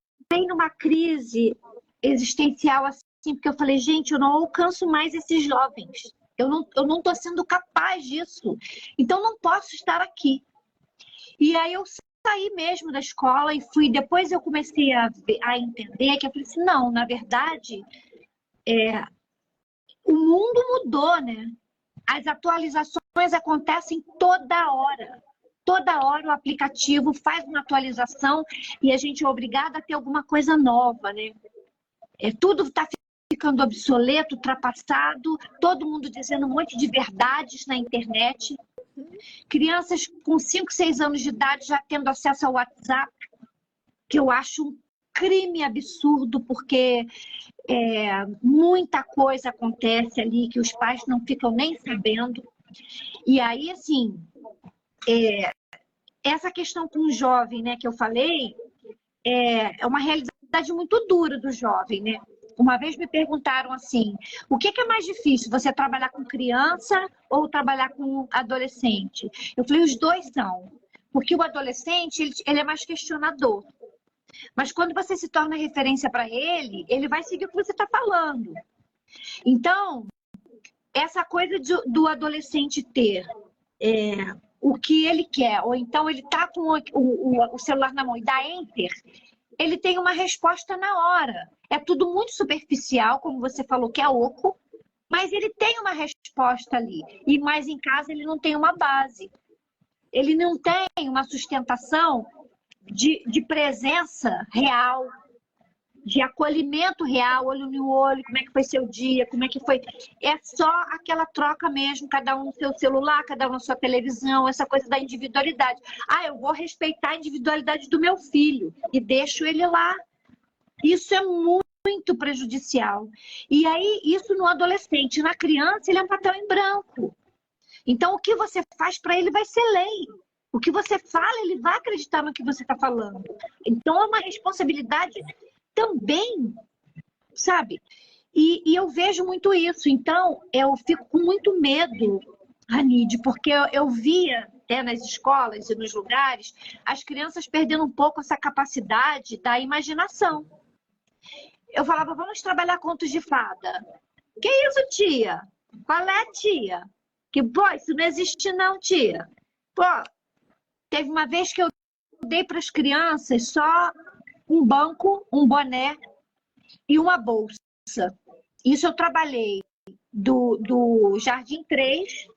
Speaker 3: numa crise existencial assim, porque eu falei, gente, eu não alcanço mais esses jovens. Eu não estou sendo capaz disso. Então, não posso estar aqui. E aí eu saí mesmo da escola e fui. Depois eu comecei a entender que eu falei assim, não, na verdade, o mundo mudou, né? As atualizações acontecem toda hora. Toda hora o aplicativo faz uma atualização e a gente é obrigada a ter alguma coisa nova, né? Tudo está ficando obsoleto, ultrapassado, todo mundo dizendo um monte de verdades na internet. Crianças com 5, 6 anos de idade já tendo acesso ao WhatsApp, que eu acho um crime absurdo, porque muita coisa acontece ali que os pais não ficam nem sabendo. E aí, assim, essa questão com o jovem, né, que eu falei, é uma realidade muito dura do jovem, né? Uma vez me perguntaram assim, o que é mais difícil, você trabalhar com criança ou trabalhar com adolescente? Eu falei, os dois são. Porque o adolescente, ele é mais questionador. Mas quando você se torna referência para ele vai seguir o que você está falando. Então, essa coisa do adolescente ter o que ele quer, ou então ele está com o celular na mão e dá enter, ele tem uma resposta na hora. É tudo muito superficial, como você falou, que é oco, mas ele tem uma resposta ali. E mais em casa ele não tem uma base. Ele não tem uma sustentação de presença real, de acolhimento real, olho no olho, como é que foi seu dia, como é que foi. É só aquela troca mesmo, cada um no seu celular, cada um na sua televisão, essa coisa da individualidade. Ah, eu vou respeitar a individualidade do meu filho e deixo ele lá. Isso é muito prejudicial. E aí, isso no adolescente. Na criança, ele é um papel em branco. Então, o que você faz para ele vai ser lei. O que você fala, ele vai acreditar no que você está falando. Então, é uma responsabilidade também, sabe? E eu vejo muito isso. Então, eu fico com muito medo, Ranide, porque eu via nas escolas e nos lugares as crianças perdendo um pouco essa capacidade da imaginação. Eu falava, vamos trabalhar contos de fada. Que isso, tia? Qual é, tia? Que, pô, isso não existe não, tia. Pô, teve uma vez que eu dei para as crianças só um banco, um boné e uma bolsa. Isso eu trabalhei do Jardim 3,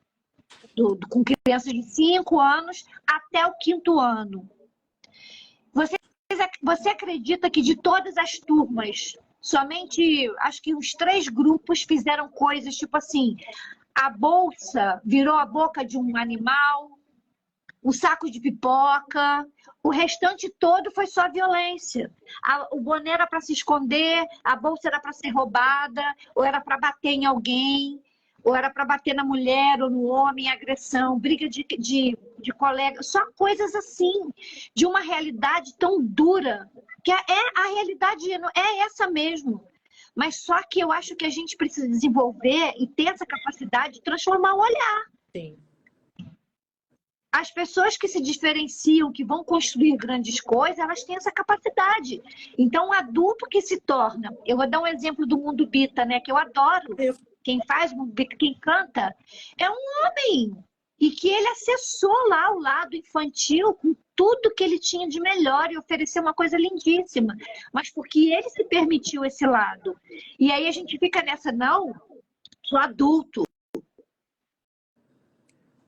Speaker 3: com crianças de 5 anos, até o 5º ano. Você acredita que de todas as turmas, somente acho que uns 3 grupos fizeram coisas tipo assim, a bolsa virou a boca de um animal, o saco de pipoca, o restante todo foi só violência. O boné era para se esconder, a bolsa era para ser roubada, ou era para bater em alguém, ou era para bater na mulher ou no homem, agressão, briga de colega, só coisas assim, de uma realidade tão dura, que a realidade é essa mesmo. Mas só que eu acho que a gente precisa desenvolver e ter essa capacidade de transformar o olhar.
Speaker 1: Sim.
Speaker 3: As pessoas que se diferenciam, que vão construir grandes coisas, elas têm essa capacidade. Então, o adulto que se torna... Eu vou dar um exemplo do Mundo Bita, né? Que eu adoro. Quem faz Mundo Bita, quem canta, é um homem. E que ele acessou lá o lado infantil com tudo que ele tinha de melhor e ofereceu uma coisa lindíssima. Mas porque ele se permitiu esse lado. E aí a gente fica nessa, não, sou adulto.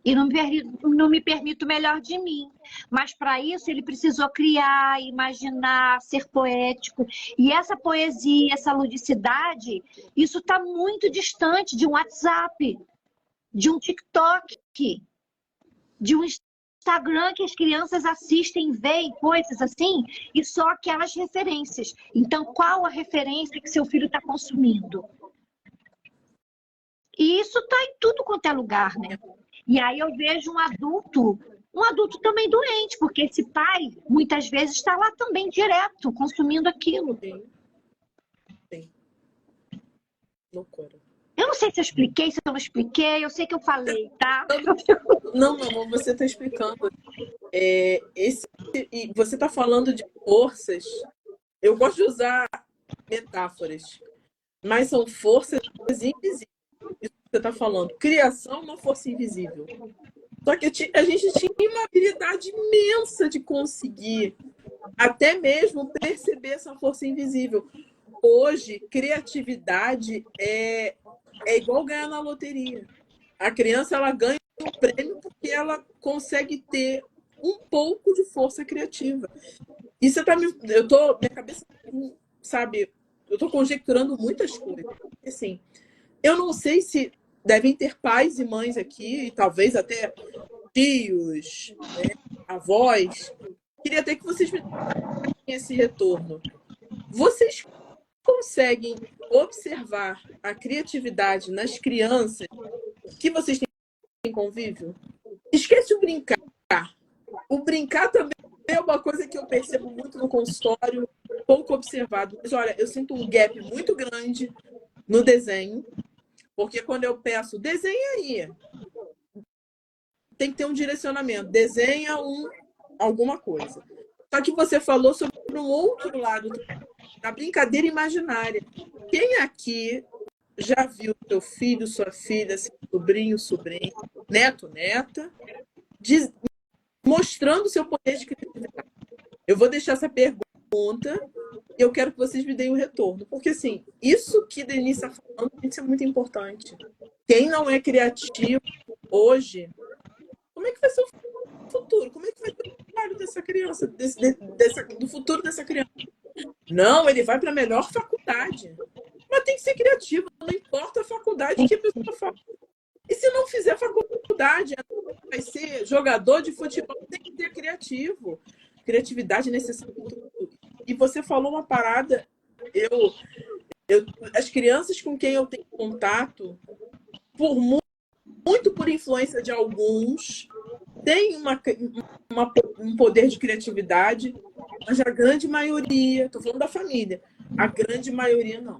Speaker 3: E não me permito o melhor de mim. Mas para isso ele precisou criar, imaginar, ser poético. E essa poesia, essa ludicidade, isso está muito distante de um WhatsApp, de um TikTok, de um Instagram que as crianças assistem, veem coisas assim, e só aquelas referências. Então, qual a referência que seu filho está consumindo? E isso está em tudo quanto é lugar, né? E aí eu vejo um adulto também doente, porque esse pai, muitas vezes, está lá também direto, consumindo aquilo.
Speaker 1: Sim. Sim. Loucura.
Speaker 3: Eu não sei se eu expliquei, se eu não expliquei, eu sei que eu falei, tá?
Speaker 1: Não, você está explicando. E você está falando de forças. Eu gosto de usar metáforas, mas são forças invisíveis. Isso que você está falando. Criação é uma força invisível. Só que a gente tinha uma habilidade imensa de conseguir até mesmo perceber essa força invisível. Hoje, criatividade é igual ganhar na loteria. A criança ela ganha um prêmio porque ela consegue ter um pouco de força criativa. E minha cabeça, sabe, eu estou conjecturando muitas coisas. Assim, eu não sei se devem ter pais e mães aqui, e talvez até tios, né, avós. Queria até que vocês me dessem esse retorno. Vocês conseguem observar a criatividade nas crianças que vocês têm convívio? Esquece o brincar. O brincar também é uma coisa que eu percebo muito no consultório, pouco observado. Mas, olha, eu sinto um gap muito grande no desenho, porque quando eu peço, desenha aí, tem que ter um direcionamento, desenha alguma coisa. Só que você falou sobre um outro lado, a brincadeira imaginária. Quem aqui já viu seu filho, sua filha, seu sobrinho, sobrinha, neto, neta, mostrando seu poder de criatividade? Eu vou deixar essa pergunta e eu quero que vocês me deem o retorno. Porque, assim, isso que Denise está falando, isso é muito importante. Quem não é criativo hoje, como é que vai ser o futuro? Como é que vai ser o trabalho dessa criança, do futuro dessa criança. Não, ele vai para a melhor faculdade. Mas tem que ser criativo, não importa a faculdade que a pessoa faz. E se não fizer faculdade, vai ser jogador de futebol, tem que ser criativo. Criatividade é necessária. E você falou uma parada, as crianças com quem eu tenho contato, muito por influência de alguns, têm um poder de criatividade, mas a grande maioria, estou falando da família, a grande maioria não.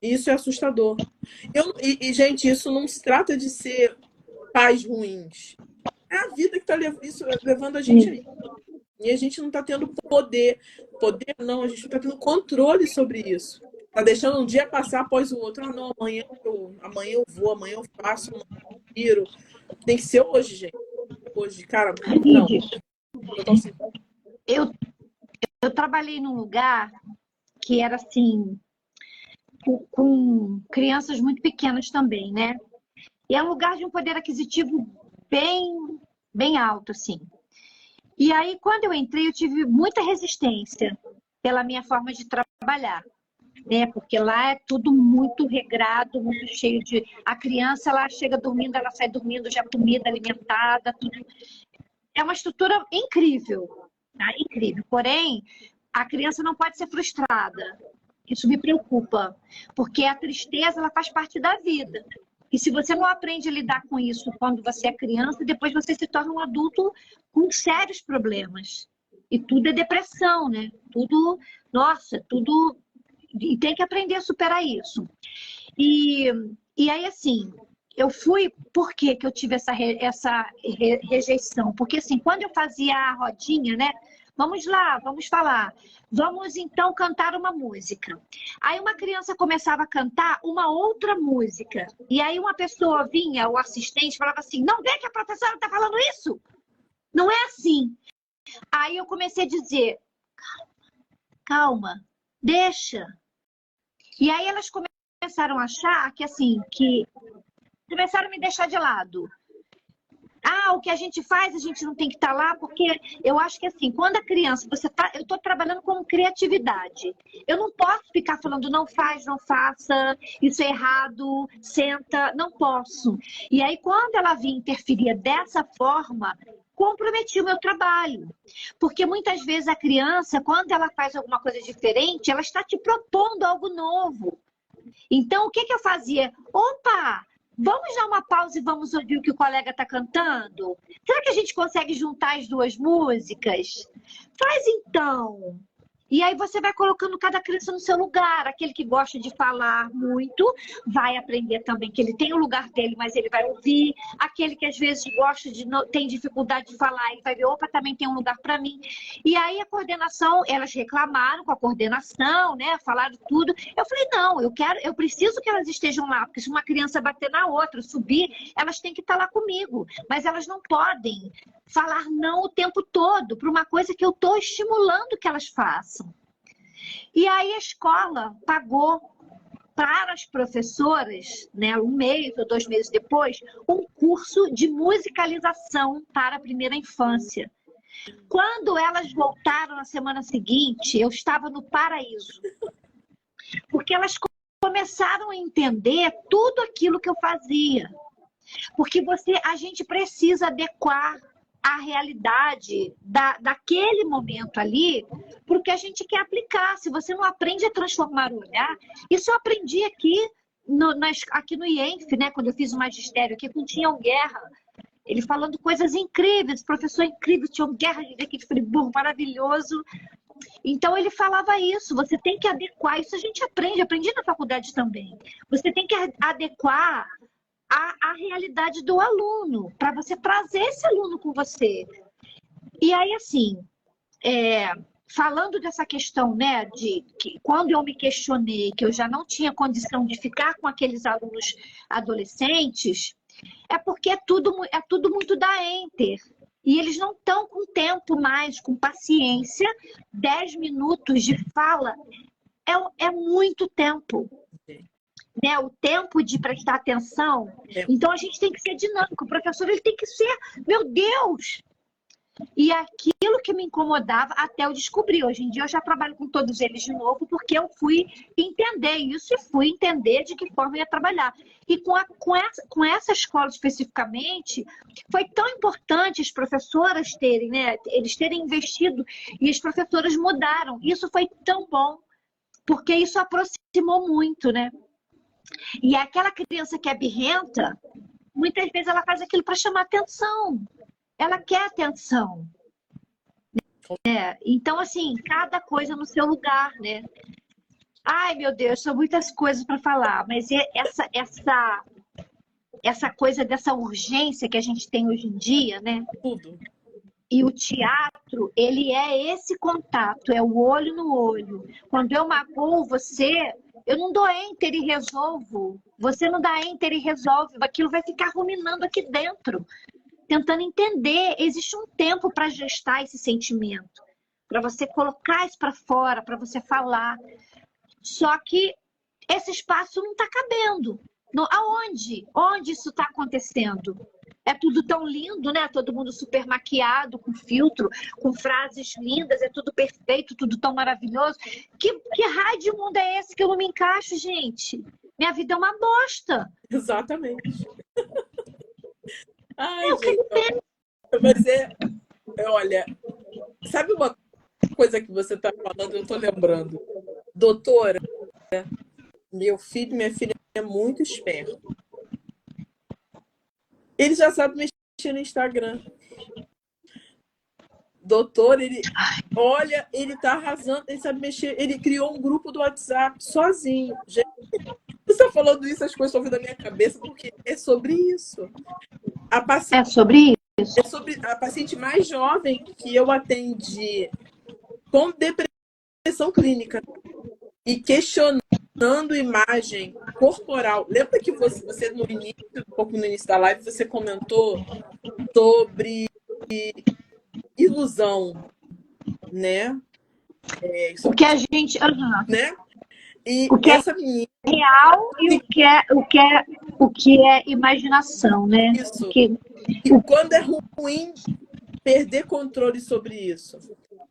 Speaker 1: Isso é assustador. Gente, isso não se trata de ser pais ruins. É a vida que está levando a gente aí. E a gente não está tendo poder. Poder não, a gente não está tendo controle sobre isso. Está deixando um dia passar após o outro. Ah, não, amanhã eu vou, amanhã eu faço, amanhã eu tiro. Tem que ser hoje, gente. Hoje, cara, não.
Speaker 3: Eu trabalhei num lugar que era assim, com crianças muito pequenas também, né? E é um lugar de um poder aquisitivo bem, bem alto, assim. E aí, quando eu entrei, eu tive muita resistência pela minha forma de trabalhar, né? Porque lá é tudo muito regrado, muito cheio de... A criança, ela chega dormindo, ela sai dormindo, já comida, alimentada, tudo. É uma estrutura incrível, tá? Incrível. Porém, a criança não pode ser frustrada. Isso me preocupa, porque a tristeza, ela faz parte da vida. E se você não aprende a lidar com isso quando você é criança, depois você se torna um adulto com sérios problemas. E tudo é depressão, né? Tudo, nossa, tudo... E tem que aprender a superar isso. E aí, assim, eu fui... Por que eu tive essa rejeição? Porque, assim, quando eu fazia a rodinha, né? Vamos lá, vamos falar. Vamos, então, cantar uma música. Aí uma criança começava a cantar uma outra música. E aí uma pessoa vinha, o assistente, falava assim, não vê que a professora está falando isso? Não é assim. Aí eu comecei a dizer, calma, deixa. E aí elas começaram a achar que, assim, que começaram a me deixar de lado. Ah, o que a gente faz, a gente não tem que estar lá, porque eu acho que assim, quando a criança, eu estou trabalhando com criatividade. Eu não posso ficar falando, não faz, não faça, isso é errado, senta, não posso. E aí, quando ela vinha interferir dessa forma, comprometi o meu trabalho. Porque muitas vezes a criança, quando ela faz alguma coisa diferente, ela está te propondo algo novo. Então, o que eu fazia? Opa! Vamos dar uma pausa e vamos ouvir o que o colega está cantando? Será que a gente consegue juntar as duas músicas? Faz então. E aí você vai colocando cada criança no seu lugar. Aquele que gosta de falar muito vai aprender também que ele tem o lugar dele, mas ele vai ouvir. Aquele que às vezes gosta tem dificuldade de falar, ele vai ver, opa, também tem um lugar para mim. E aí a coordenação, elas reclamaram com a coordenação, né? Falaram tudo. Eu falei, não, eu preciso que elas estejam lá, porque se uma criança bater na outra, subir, elas têm que estar lá comigo. Mas elas não podem falar não o tempo todo para uma coisa que eu estou estimulando que elas façam. E aí a escola pagou para as professoras, né, 1 mês ou 2 meses depois, um curso de musicalização para a primeira infância. Quando elas voltaram na semana seguinte, eu estava no paraíso. Porque elas começaram a entender tudo aquilo que eu fazia. Porque a gente precisa adequar a realidade daquele momento ali para o que a gente quer aplicar. Se você não aprende a transformar o olhar, isso eu aprendi aqui no IENF, né, quando eu fiz o magistério aqui com o Tião Guerra, ele falando coisas incríveis, professor incrível, Tião Guerra aqui de Friburgo, maravilhoso. Então ele falava isso, você tem que adequar, isso a gente aprendi na faculdade também. Você tem que adequar a realidade do aluno, para você trazer esse aluno com você. E aí, assim, falando dessa questão, né, de que quando eu me questionei que eu já não tinha condição de ficar com aqueles alunos adolescentes, é porque é tudo muito da Enter. E eles não estão com tempo mais, com paciência. 10 minutos de fala é muito tempo. Né, o tempo de prestar atenção. Então a gente tem que ser dinâmico. O professor ele tem que ser, meu Deus, E aquilo que me incomodava até eu descobrir. Hoje em dia eu já trabalho com todos eles de novo, porque eu fui entender isso e fui entender de que forma eu ia trabalhar. E com essa escola especificamente, foi tão importante as professoras terem, né? Eles terem investido e as professoras mudaram. Isso foi tão bom, porque isso aproximou muito, né? E aquela criança que é birrenta, muitas vezes ela faz aquilo para chamar atenção. Ela quer atenção. Então, assim, cada coisa no seu lugar, né? Ai, meu Deus, são muitas coisas para falar, mas essa coisa dessa urgência que a gente tem hoje em dia, né?
Speaker 1: Tudo.
Speaker 3: E o teatro, ele é esse contato, é o olho no olho. Quando eu magoo você, eu não dou enter e resolvo. Você não dá enter e resolve. Aquilo vai ficar ruminando aqui dentro, tentando entender. Existe um tempo para gestar esse sentimento, para você colocar isso para fora, para você falar. Só que esse espaço não está cabendo. Aonde? Onde isso está acontecendo? É tudo tão lindo, né? Todo mundo super maquiado, com filtro, com frases lindas, é tudo perfeito, tudo tão maravilhoso. Que raio de mundo é esse que eu não me encaixo, gente? Minha vida é uma bosta.
Speaker 1: Exatamente. Ai,
Speaker 3: O que ele tem?
Speaker 1: mas olha, sabe uma coisa que você está falando, eu estou lembrando. Doutora, meu filho e minha filha é muito esperto. Ele já sabe mexer no Instagram. Doutor, ele tá arrasando, ele sabe mexer. Ele criou um grupo do WhatsApp sozinho. Gente, você está falando isso, as coisas estão vindo na minha cabeça, porque é sobre isso.
Speaker 3: É sobre isso.
Speaker 1: É sobre a paciente mais jovem que eu atendi com depressão clínica e questionando imagem corporal. Lembra que você no início, um pouco no início da live, você comentou sobre ilusão, né?
Speaker 3: O que a gente...
Speaker 1: Né? E
Speaker 3: o que
Speaker 1: essa menina...
Speaker 3: é real e o que é imaginação, né?
Speaker 1: Isso. E quando é ruim perder controle sobre isso.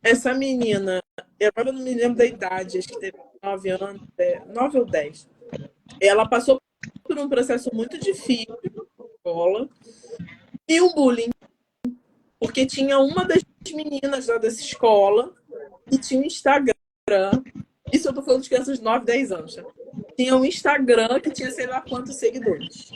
Speaker 1: Essa menina, eu agora não me lembro da idade, acho que teve 9 anos, 9 ou 10. Ela passou por um processo muito difícil na escola e um bullying. Porque tinha uma das meninas lá dessa escola que tinha um Instagram. Isso eu tô falando de crianças de 9, 10 anos. Tá? Tinha um Instagram que tinha sei lá quantos seguidores.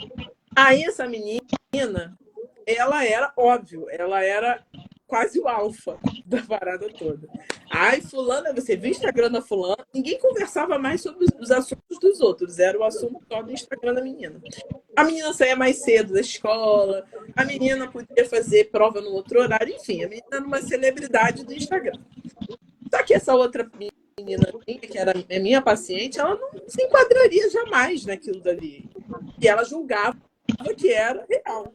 Speaker 1: Aí essa menina, ela era, óbvio, ela era quase o alfa da parada toda. Ai, fulana, você viu o Instagram da fulana? Ninguém conversava mais sobre os assuntos dos outros. Era o assunto só do Instagram da menina. A menina saía mais cedo da escola. A menina podia fazer prova no outro horário. Enfim, a menina era uma celebridade do Instagram. Só que essa outra menina, que era a minha paciente, ela não se enquadraria jamais naquilo dali. E ela julgava que era real.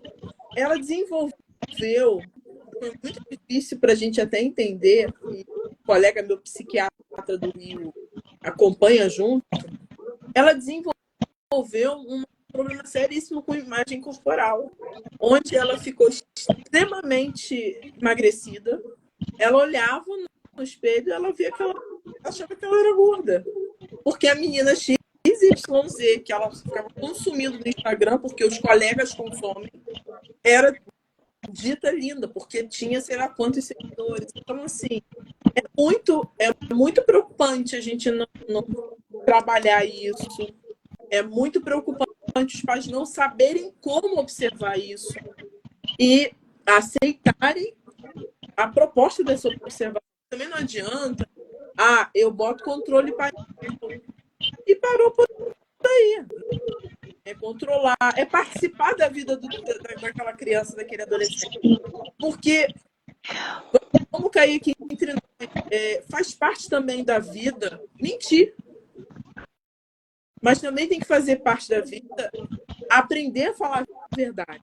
Speaker 1: Ela desenvolveu, foi muito difícil para a gente até entender, e o colega meu psiquiatra do Rio acompanha junto, ela desenvolveu um problema seríssimo com imagem corporal, onde ela ficou extremamente emagrecida, ela olhava no espelho e ela via que ela achava que ela era gorda, porque a menina XYZ, que ela ficava consumindo no Instagram, porque os colegas consomem, era dita linda, porque tinha sei lá quantos seguidores. Então, assim, é muito preocupante a gente não trabalhar isso. É muito preocupante os pais não saberem como observar isso e aceitarem a proposta dessa observação. Também não adianta, eu boto controle parental. E parou por aí. É controlar, é participar da vida daquela criança, daquele adolescente. Porque, vamos cair aqui entre nós, faz parte também da vida mentir. Mas também tem que fazer parte da vida aprender a falar a verdade.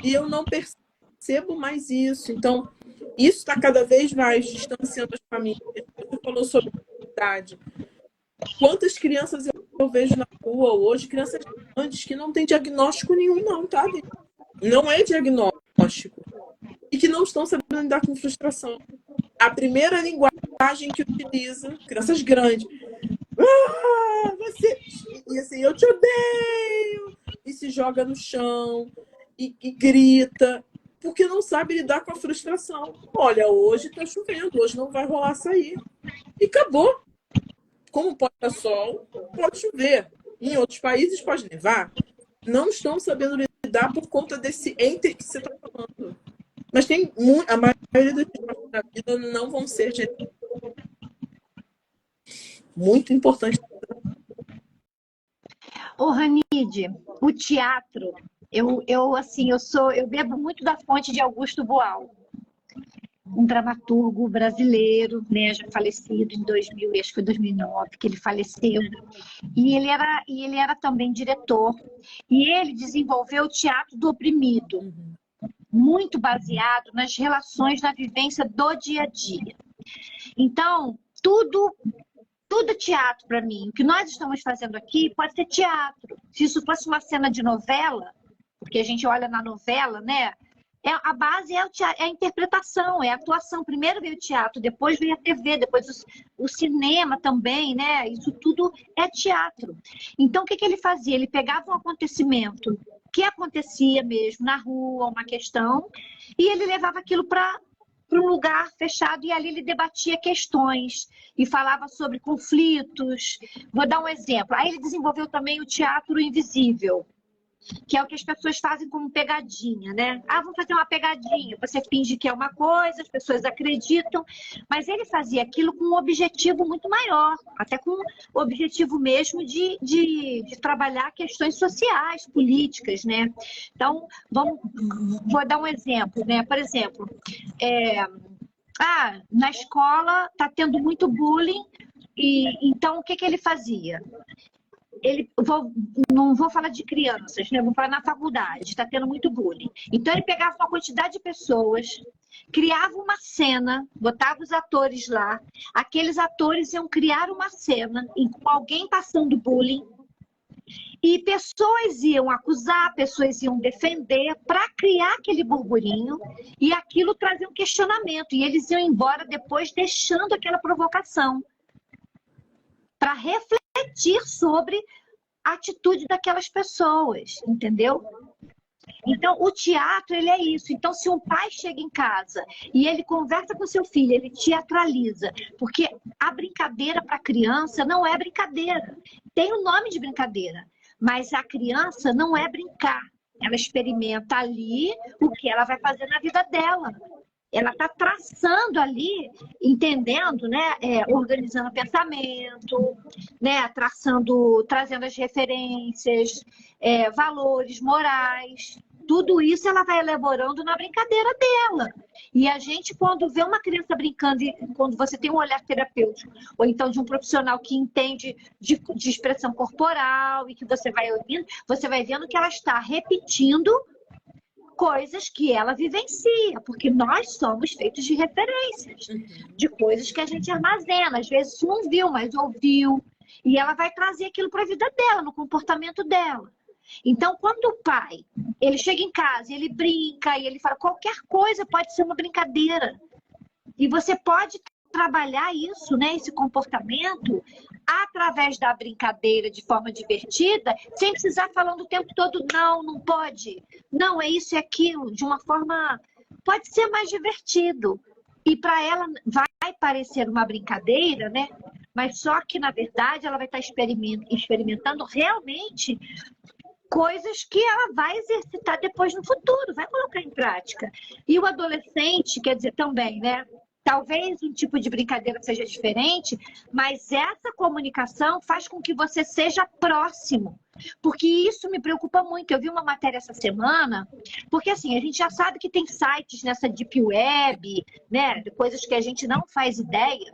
Speaker 1: E eu não percebo mais isso. Então, isso está cada vez mais distanciando as famílias. Você falou sobre a verdade. Quantas crianças eu vejo na rua hoje, crianças grandes que não têm diagnóstico nenhum, não, tá? Não é diagnóstico. E que não estão sabendo lidar com frustração. A primeira linguagem que utiliza, crianças grandes, você, e assim, eu te odeio, e se joga no chão, e grita, porque não sabe lidar com a frustração. Olha, hoje tá chovendo, hoje não vai rolar sair. E acabou. Como pode estar sol, pode chover. Em outros países pode nevar. Não estão sabendo lidar por conta desse enter que você está falando. Mas tem a maioria dos esportes da vida não vão ser muito importante.
Speaker 3: Ô, Ranide, o teatro, eu bebo muito da fonte de Augusto Boal, um dramaturgo brasileiro, né, já falecido em 2000, acho que foi 2009 que ele faleceu. E ele era também diretor. E ele desenvolveu o teatro do oprimido, muito baseado nas relações, na vivência do dia a dia. Então, tudo teatro para mim. O que nós estamos fazendo aqui pode ser teatro. Se isso fosse uma cena de novela, porque a gente olha na novela, né? A base é a interpretação, é a atuação. Primeiro veio o teatro, depois veio a TV, depois o cinema também, né? Isso tudo é teatro. Então, o que ele fazia? Ele pegava um acontecimento que acontecia mesmo na rua, uma questão, e ele levava aquilo para um lugar fechado, e ali ele debatia questões e falava sobre conflitos. Vou dar um exemplo. Aí ele desenvolveu também o teatro invisível, que é o que as pessoas fazem como pegadinha, né? Vamos fazer uma pegadinha. Você finge que é uma coisa, as pessoas acreditam, mas ele fazia aquilo com um objetivo muito maior, até com o objetivo mesmo de trabalhar questões sociais, políticas, né? Então, vou dar um exemplo, né? Por exemplo, na escola está tendo muito bullying, e então o que ele fazia? Não vou falar de crianças, né? Vou falar na faculdade, está tendo muito bullying. Então ele pegava uma quantidade de pessoas, criava uma cena, botava os atores lá, aqueles atores iam criar uma cena com alguém passando bullying, e pessoas iam acusar, pessoas iam defender, para criar aquele burburinho, e aquilo trazia um questionamento, e eles iam embora depois deixando aquela provocação, para refletir sobre a atitude daquelas pessoas, entendeu? Então, o teatro, ele é isso. Então, se um pai chega em casa e ele conversa com seu filho, ele teatraliza, porque a brincadeira para a criança não é brincadeira. Tem o nome de brincadeira, mas a criança não é brincar. Ela experimenta ali o que ela vai fazer na vida dela. Ela está traçando ali, entendendo, né? Organizando o pensamento, né? Trazendo as referências, valores morais. Tudo isso ela vai elaborando na brincadeira dela. E a gente, quando vê uma criança brincando, e quando você tem um olhar terapêutico, ou então de um profissional que entende de expressão corporal, e que você vai ouvindo, você vai vendo que ela está repetindo coisas que ela vivencia, porque nós somos feitos de referências, de coisas que a gente armazena. Às vezes não viu, mas ouviu. E ela vai trazer aquilo para a vida dela, no comportamento dela. Então, quando o pai, ele chega em casa, ele brinca, e ele fala, qualquer coisa pode ser uma brincadeira. E você pode trabalhar isso, né, esse comportamento, através da brincadeira de forma divertida, sem precisar falando o tempo todo, não pode, não, é isso e aquilo, de uma forma, pode ser mais divertido. E para ela vai parecer uma brincadeira, né? Mas só que, na verdade, ela vai estar experimentando realmente coisas que ela vai exercitar depois no futuro, vai colocar em prática. E o adolescente, quer dizer, também, né? Talvez um tipo de brincadeira seja diferente, mas essa comunicação faz com que você seja próximo. Porque isso me preocupa muito. Eu vi uma matéria essa semana, porque assim, a gente já sabe que tem sites nessa deep web, né, de coisas que a gente não faz ideia,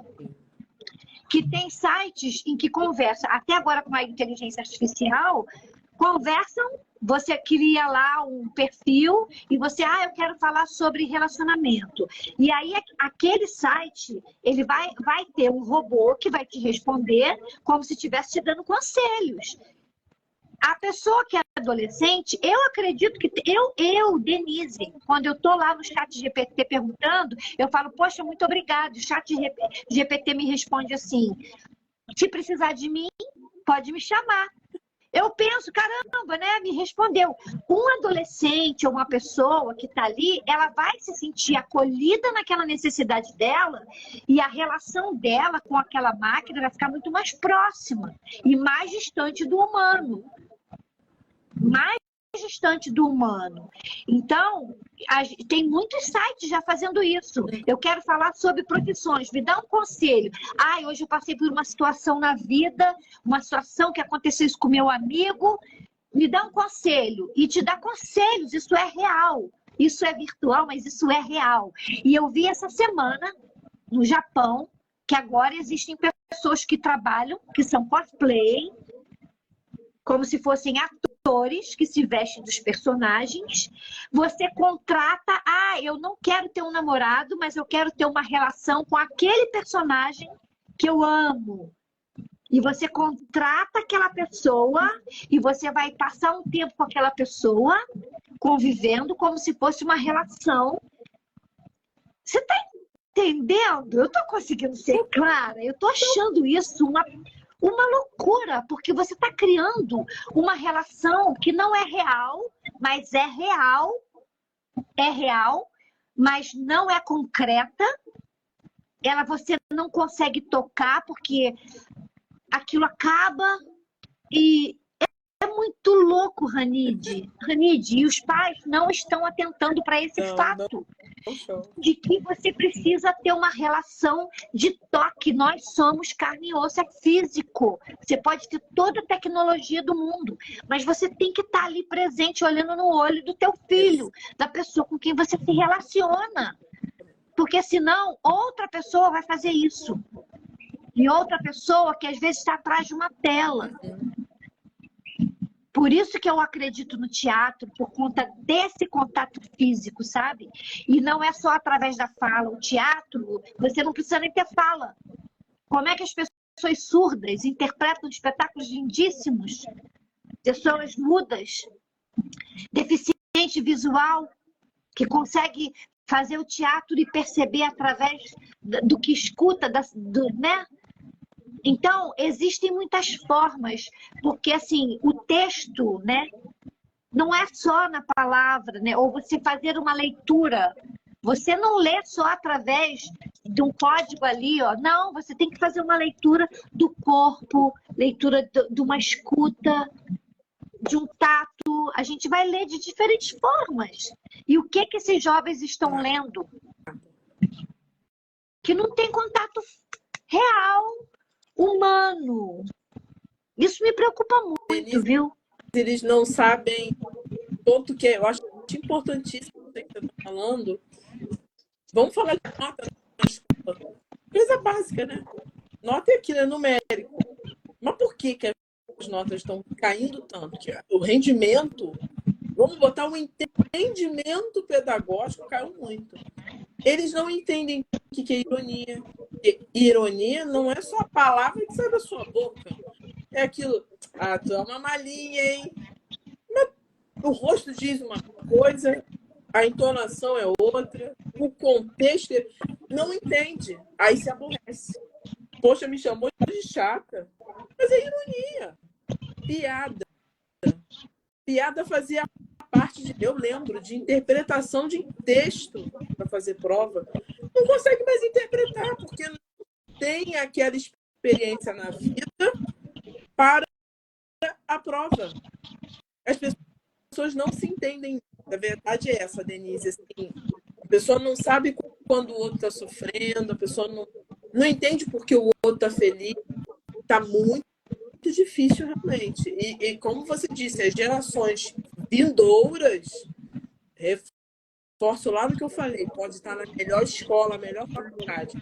Speaker 3: que tem sites em que conversa, até agora com a inteligência artificial, conversam, você cria lá um perfil e você, eu quero falar sobre relacionamento. E aí, aquele site, ele vai ter um robô que vai te responder como se estivesse te dando conselhos. A pessoa que é adolescente, eu acredito que Denise, quando eu tô lá no chat GPT perguntando, eu falo, poxa, muito obrigado. O chat GPT me responde assim, se precisar de mim, pode me chamar. Eu penso, caramba, né? Me respondeu. Um adolescente ou uma pessoa que está ali, ela vai se sentir acolhida naquela necessidade dela e a relação dela com aquela máquina vai ficar muito mais próxima e mais distante do humano. Mais distante do humano. Então, tem muitos sites já fazendo isso. Eu quero falar sobre profissões. Me dá um conselho. Hoje eu passei por uma situação na vida, uma situação que aconteceu isso com meu amigo. Me dá um conselho. E te dá conselhos. Isso é real. Isso é virtual, mas isso é real. E eu vi essa semana, no Japão, que agora existem pessoas que trabalham, que são cosplay, como se fossem atores que se vestem dos personagens. Você contrata, eu não quero ter um namorado, mas eu quero ter uma relação com aquele personagem que eu amo. E você contrata aquela pessoa e você vai passar um tempo com aquela pessoa, convivendo como se fosse uma relação. Você está entendendo? Eu estou conseguindo ser clara? Eu estou achando isso uma loucura, porque você está criando uma relação que não é real, mas é real, mas não é concreta. Você não consegue tocar, porque aquilo acaba e é muito louco, Ranide. E os pais não estão atentando para esse fato. De que você precisa ter uma relação de toque. Nós somos carne e osso, é físico. Você pode ter toda a tecnologia do mundo, mas você tem que estar ali presente, olhando no olho do teu filho, da pessoa com quem você se relaciona. Porque senão, outra pessoa vai fazer isso. E outra pessoa que às vezes está atrás de uma tela. Por isso que eu acredito no teatro, por conta desse contato físico, sabe? E não é só através da fala. O teatro, você não precisa nem ter fala. Como é que as pessoas surdas interpretam espetáculos lindíssimos? Pessoas mudas, deficiente visual, que consegue fazer o teatro e perceber através do que escuta, né? Então, existem muitas formas, porque assim, o texto, né, não é só na palavra, né, ou você fazer uma leitura. Você não lê só através de um código ali, ó. Não, você tem que fazer uma leitura do corpo, leitura de uma escuta, de um tato. A gente vai ler de diferentes formas. E o que esses jovens estão lendo? Que não tem contato real, humano. Isso me preocupa muito, viu?
Speaker 1: Eles não sabem, ponto que eu acho importantíssimo o que você está falando. Vamos falar de nota na escola. Coisa básica, né? Nota é aquilo, é numérico. Mas por que as notas estão caindo tanto? Que o rendimento, vamos botar um entendimento pedagógico, caiu muito. Eles não entendem o que é ironia. E ironia não é só a palavra que sai da sua boca. É aquilo, tu é uma malinha, hein? Mas o rosto diz uma coisa, a entonação é outra, o contexto não entende. Aí se aborrece. Poxa, me chamou de chata. Mas é ironia. Piada. Piada fazia parte eu lembro, de interpretação de texto para fazer prova. Não consegue mais interpretar, porque não tem aquela experiência na vida para a prova. As pessoas não se entendem. A verdade é essa, Denise. Assim, a pessoa não sabe quando o outro está sofrendo, a pessoa não entende porque o outro está feliz. Está muito difícil, realmente. E como você disse, as gerações vindouras, reforço lá no que eu falei, pode estar na melhor escola, melhor faculdade.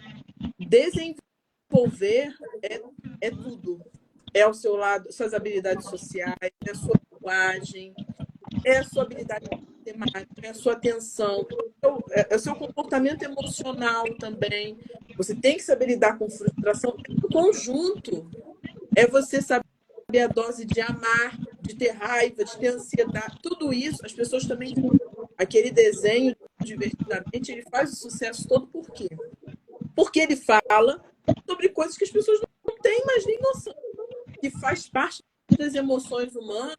Speaker 1: Desenvolver é tudo. É ao seu lado, suas habilidades sociais, é a sua linguagem, é a sua habilidade matemática, é a sua atenção, é o seu comportamento emocional também. Você tem que saber lidar com frustração. O conjunto é você saber a dose de amar, de ter raiva, de ter ansiedade, tudo isso, as pessoas também. Aquele desenho, Divertidamente, ele faz o sucesso todo por quê? Porque ele fala sobre coisas que as pessoas não têm mais nem noção, que faz parte das emoções humanas,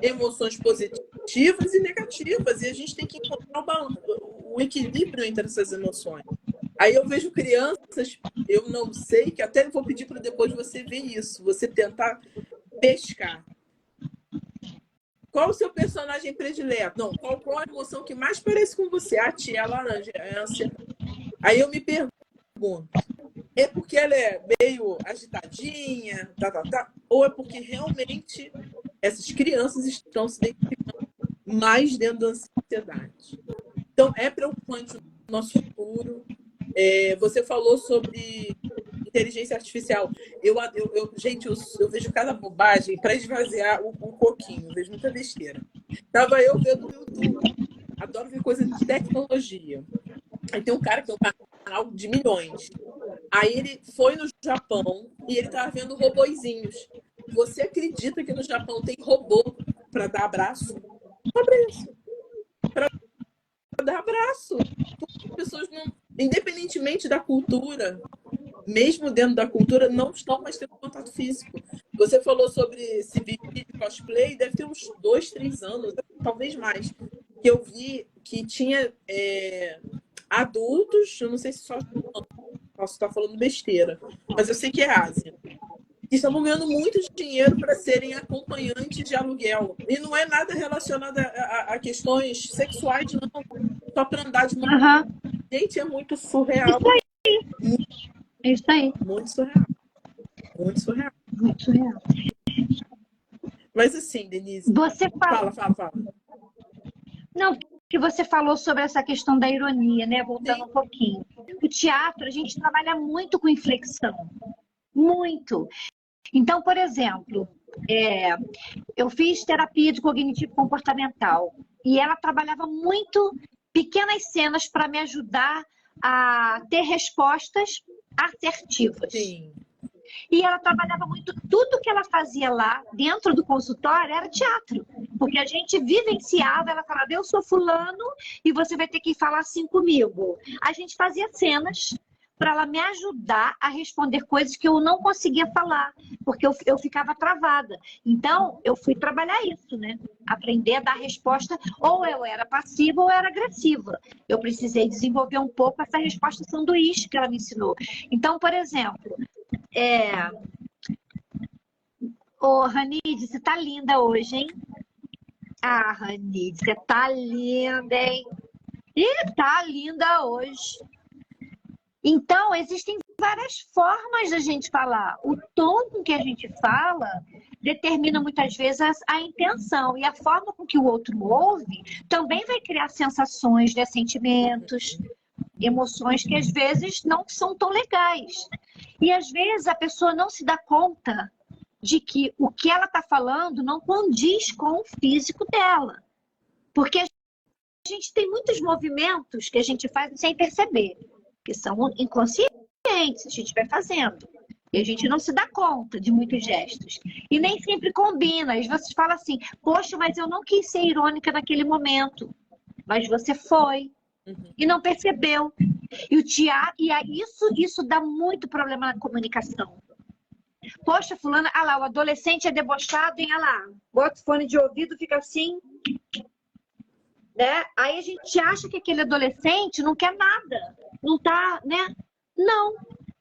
Speaker 1: emoções positivas e negativas, e a gente tem que encontrar o equilíbrio entre essas emoções. Aí eu vejo crianças, eu não sei, que até vou pedir para depois você ver isso, você tentar pescar. Qual o seu personagem predileto? Não, qual a emoção que mais parece com você? A tia laranja, é a ansiedade. Aí eu me pergunto, é porque ela é meio agitadinha, ou é porque realmente essas crianças estão se identificando mais dentro da ansiedade? Então, é preocupante o nosso futuro. Você falou sobre inteligência artificial. Gente, eu vejo cada bobagem para esvaziar o coquinho. Eu vejo muita besteira. Tava eu vendo no YouTube. Adoro ver coisa de tecnologia. Aí tem um cara que tem um canal de milhões. Aí ele foi no Japão e ele tava vendo robozinhos. Você acredita que no Japão tem robô para dar abraço? Para dar abraço. As pessoas não, independentemente da cultura, mesmo dentro da cultura, não estão mais tendo contato físico. Você falou sobre esse vídeo de cosplay, deve ter uns 2, 3 anos, talvez mais, que eu vi que tinha adultos, eu não sei se só posso estar falando besteira, mas eu sei que é Ásia, que estão ganhando muito dinheiro para serem acompanhantes de aluguel. E não é nada relacionado a questões sexuais, não. Só para andar de moto. Gente, é muito surreal.
Speaker 3: É isso aí.
Speaker 1: Muito surreal. Muito surreal.
Speaker 3: Muito surreal.
Speaker 1: Mas assim, Denise...
Speaker 3: Você fala.
Speaker 1: Fala.
Speaker 3: Não, que você falou sobre essa questão da ironia, né? Voltando um pouquinho. O teatro, a gente trabalha muito com inflexão. Muito. Então, por exemplo, eu fiz terapia de cognitivo comportamental e ela trabalhava muito pequenas cenas para me ajudar a ter respostas assertivas.
Speaker 1: Sim.
Speaker 3: E ela trabalhava muito, tudo que ela fazia lá dentro do consultório era teatro, porque a gente vivenciava, ela falava, eu sou fulano e você vai ter que falar assim comigo. A gente fazia cenas para ela me ajudar a responder coisas que eu não conseguia falar, porque eu ficava travada. Então, eu fui trabalhar isso, né? Aprender a dar resposta, ou eu era passiva ou eu era agressiva. Eu precisei desenvolver um pouco essa resposta sanduíche que ela me ensinou. Então, por exemplo, Ô, Ranide, você tá linda hoje, hein? Ah, Ranide, você tá linda, hein? Ih, tá linda hoje. Então, existem várias formas da gente falar. O tom com que a gente fala determina muitas vezes a intenção. E a forma com que o outro ouve também vai criar sensações, né, sentimentos, emoções que às vezes não são tão legais. E às vezes a pessoa não se dá conta de que o que ela está falando não condiz com o físico dela. Porque a gente tem muitos movimentos que a gente faz sem perceber, que são inconscientes, a gente vai fazendo. E a gente não se dá conta de muitos gestos. E nem sempre combina. Às vezes você fala assim, poxa, mas eu não quis ser irônica naquele momento. Mas você foi. E não percebeu. E o teatro, isso dá muito problema na comunicação. Poxa, fulana, ah lá, o adolescente é debochado, hein? Ah lá, bota o fone de ouvido, fica assim, né? Aí a gente acha que aquele adolescente não quer nada, não tá, né? Não,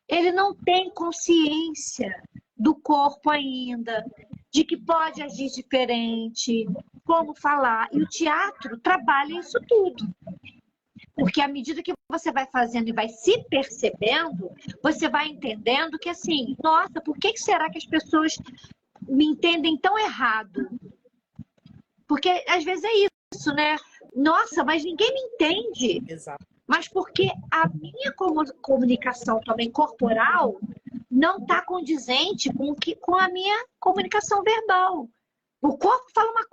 Speaker 3: ele não tem consciência do corpo ainda, de que pode agir diferente, como falar. E o teatro trabalha isso tudo. Porque à medida que você vai fazendo e vai se percebendo, você vai entendendo que assim, nossa, por que será que as pessoas me entendem tão errado? Porque às vezes é isso, né? Nossa, mas ninguém me entende.
Speaker 1: Exato.
Speaker 3: Mas porque a minha comunicação também corporal não está condizente com a minha comunicação verbal. O corpo fala uma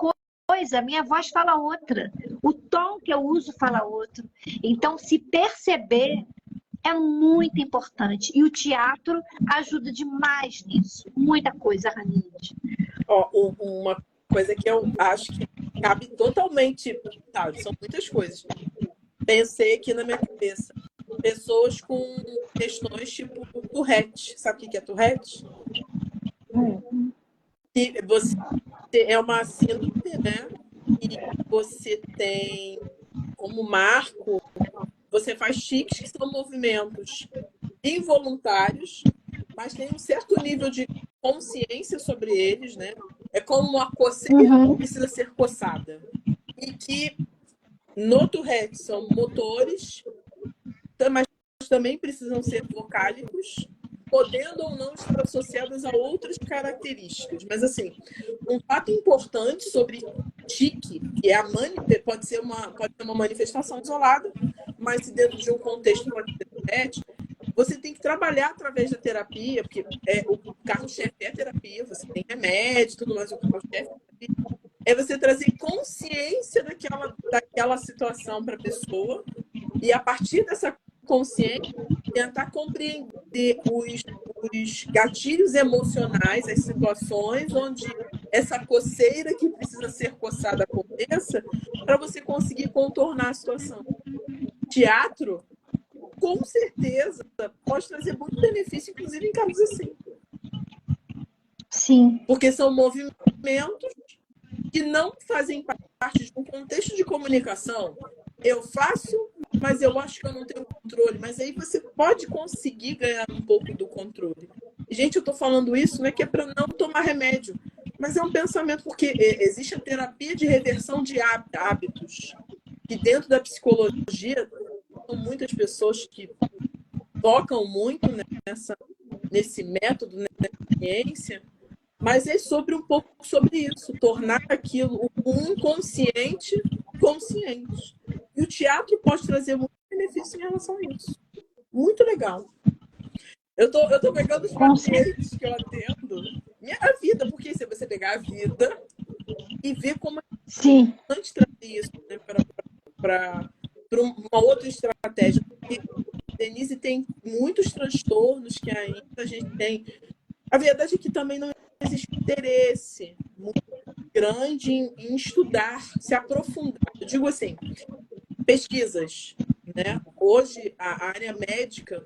Speaker 3: coisa, a minha voz fala outra. O tom que eu uso fala outro. Então, se perceber é muito importante. E o teatro ajuda demais nisso. Muita coisa, Ranide.
Speaker 1: Ó, uma
Speaker 4: coisa que eu acho que cabe totalmente, tá, são muitas coisas. Pensei aqui na minha cabeça. Pessoas com questões tipo Tourette. Sabe o que é Tourette? E você é uma síndrome, né? E você tem como marco, você faz tiques que são movimentos involuntários, mas tem um certo nível de consciência sobre eles, né? É como uma coceira que precisa ser coçada. E que no Tourette são motores, mas também precisam ser vocálicos, podendo ou não estar associadas a outras características. Mas, assim, um fato importante sobre tique, que é pode ser uma manifestação isolada, mas se dentro de um contexto pode ser Tourette, você tem que trabalhar através da terapia, porque o carro-chefe é a terapia, você tem remédio, tudo mais, o carro-chefe é você trazer consciência daquela situação para a pessoa e, a partir dessa consciência, tentar compreender os gatilhos emocionais, as situações onde essa coceira que precisa ser coçada aconteça, para você conseguir contornar a situação. Teatro, com certeza, pode trazer muito benefício, inclusive em casos assim.
Speaker 3: Sim.
Speaker 4: Porque são movimentos que não fazem parte de um contexto de comunicação. Eu faço, mas eu acho que eu não tenho controle. Mas aí você pode conseguir ganhar um pouco do controle. Gente, eu estou falando isso, não é que é para não tomar remédio, mas é um pensamento, porque existe a terapia de reversão de hábitos, que dentro da psicologia são muitas pessoas que tocam muito nesse método, nessa ciência, mas é um pouco sobre isso, tornar aquilo, o inconsciente, consciente. E o teatro pode trazer muito benefício em relação a isso. Muito legal. Eu tô pegando os pacientes que eu atendo, minha vida, porque se você pegar a vida e ver como é importante trazer isso, né, para uma outra estratégia. Porque Denise tem muitos transtornos que ainda a gente tem. A verdade é que também não existe interesse muito grande em estudar, se aprofundar. Eu digo assim, pesquisas, né? Hoje a área médica,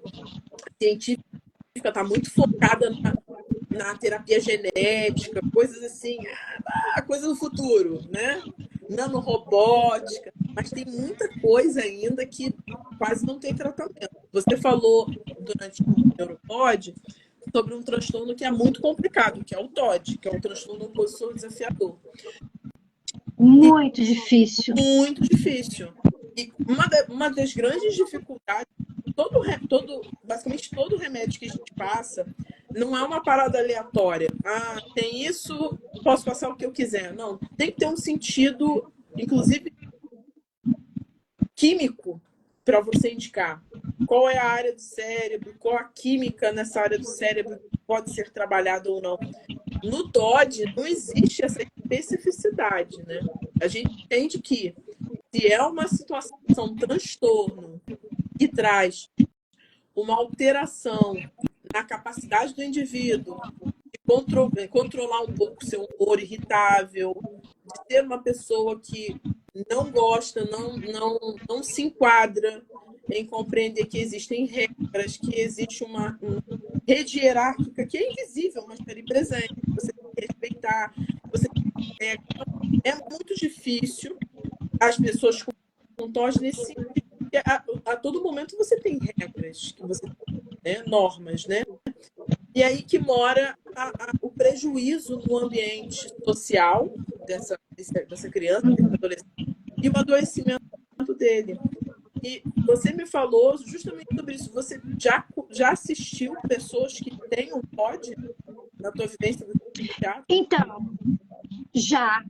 Speaker 4: científica, está muito focada na terapia genética, coisas assim, a coisa do futuro, né? Nanorobótica, mas tem muita coisa ainda que quase não tem tratamento. Você falou durante o Neuropod sobre um transtorno que é muito complicado, que é o TOD, que é um transtorno opositor desafiador.
Speaker 3: Muito difícil.
Speaker 4: Muito difícil. E uma das grandes dificuldades, basicamente todo remédio que a gente passa, não é uma parada aleatória. Ah, tem isso, posso passar o que eu quiser. Não, tem que ter um sentido, inclusive químico, para você indicar. Qual é a área do cérebro, qual a química nessa área do cérebro pode ser trabalhada ou não. No TOD, não existe essa especificidade, né? A gente entende que se é uma situação, um transtorno que traz uma alteração na capacidade do indivíduo de controlar um pouco seu humor irritável, de ser uma pessoa que não gosta, não se enquadra em compreender que existem regras, que existe uma rede hierárquica que é invisível, mas está ali presente. Você tem que respeitar. É muito difícil as pessoas com TOD nesse sentido. A todo momento você tem regras, que você tem, normas, né? E aí que mora o prejuízo no ambiente social dessa criança, desse adolescente, e o adoecimento dele. E você me falou justamente sobre isso. Você já assistiu pessoas que têm um TOD na tua vivência do teatro?
Speaker 3: Então, já.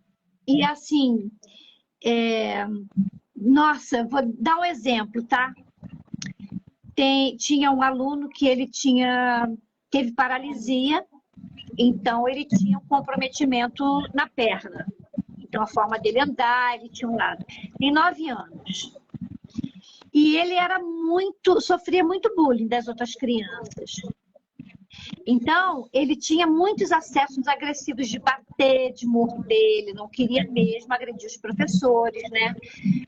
Speaker 3: E assim, nossa, vou dar um exemplo, tá? Tinha um aluno que ele teve paralisia, então ele tinha um comprometimento na perna. Então a forma dele andar, ele tinha um lado. Tem 9 anos. E ele sofria muito bullying das outras crianças. Então, ele tinha muitos acessos agressivos de bater, de morder, ele não queria mesmo agredir os professores, né?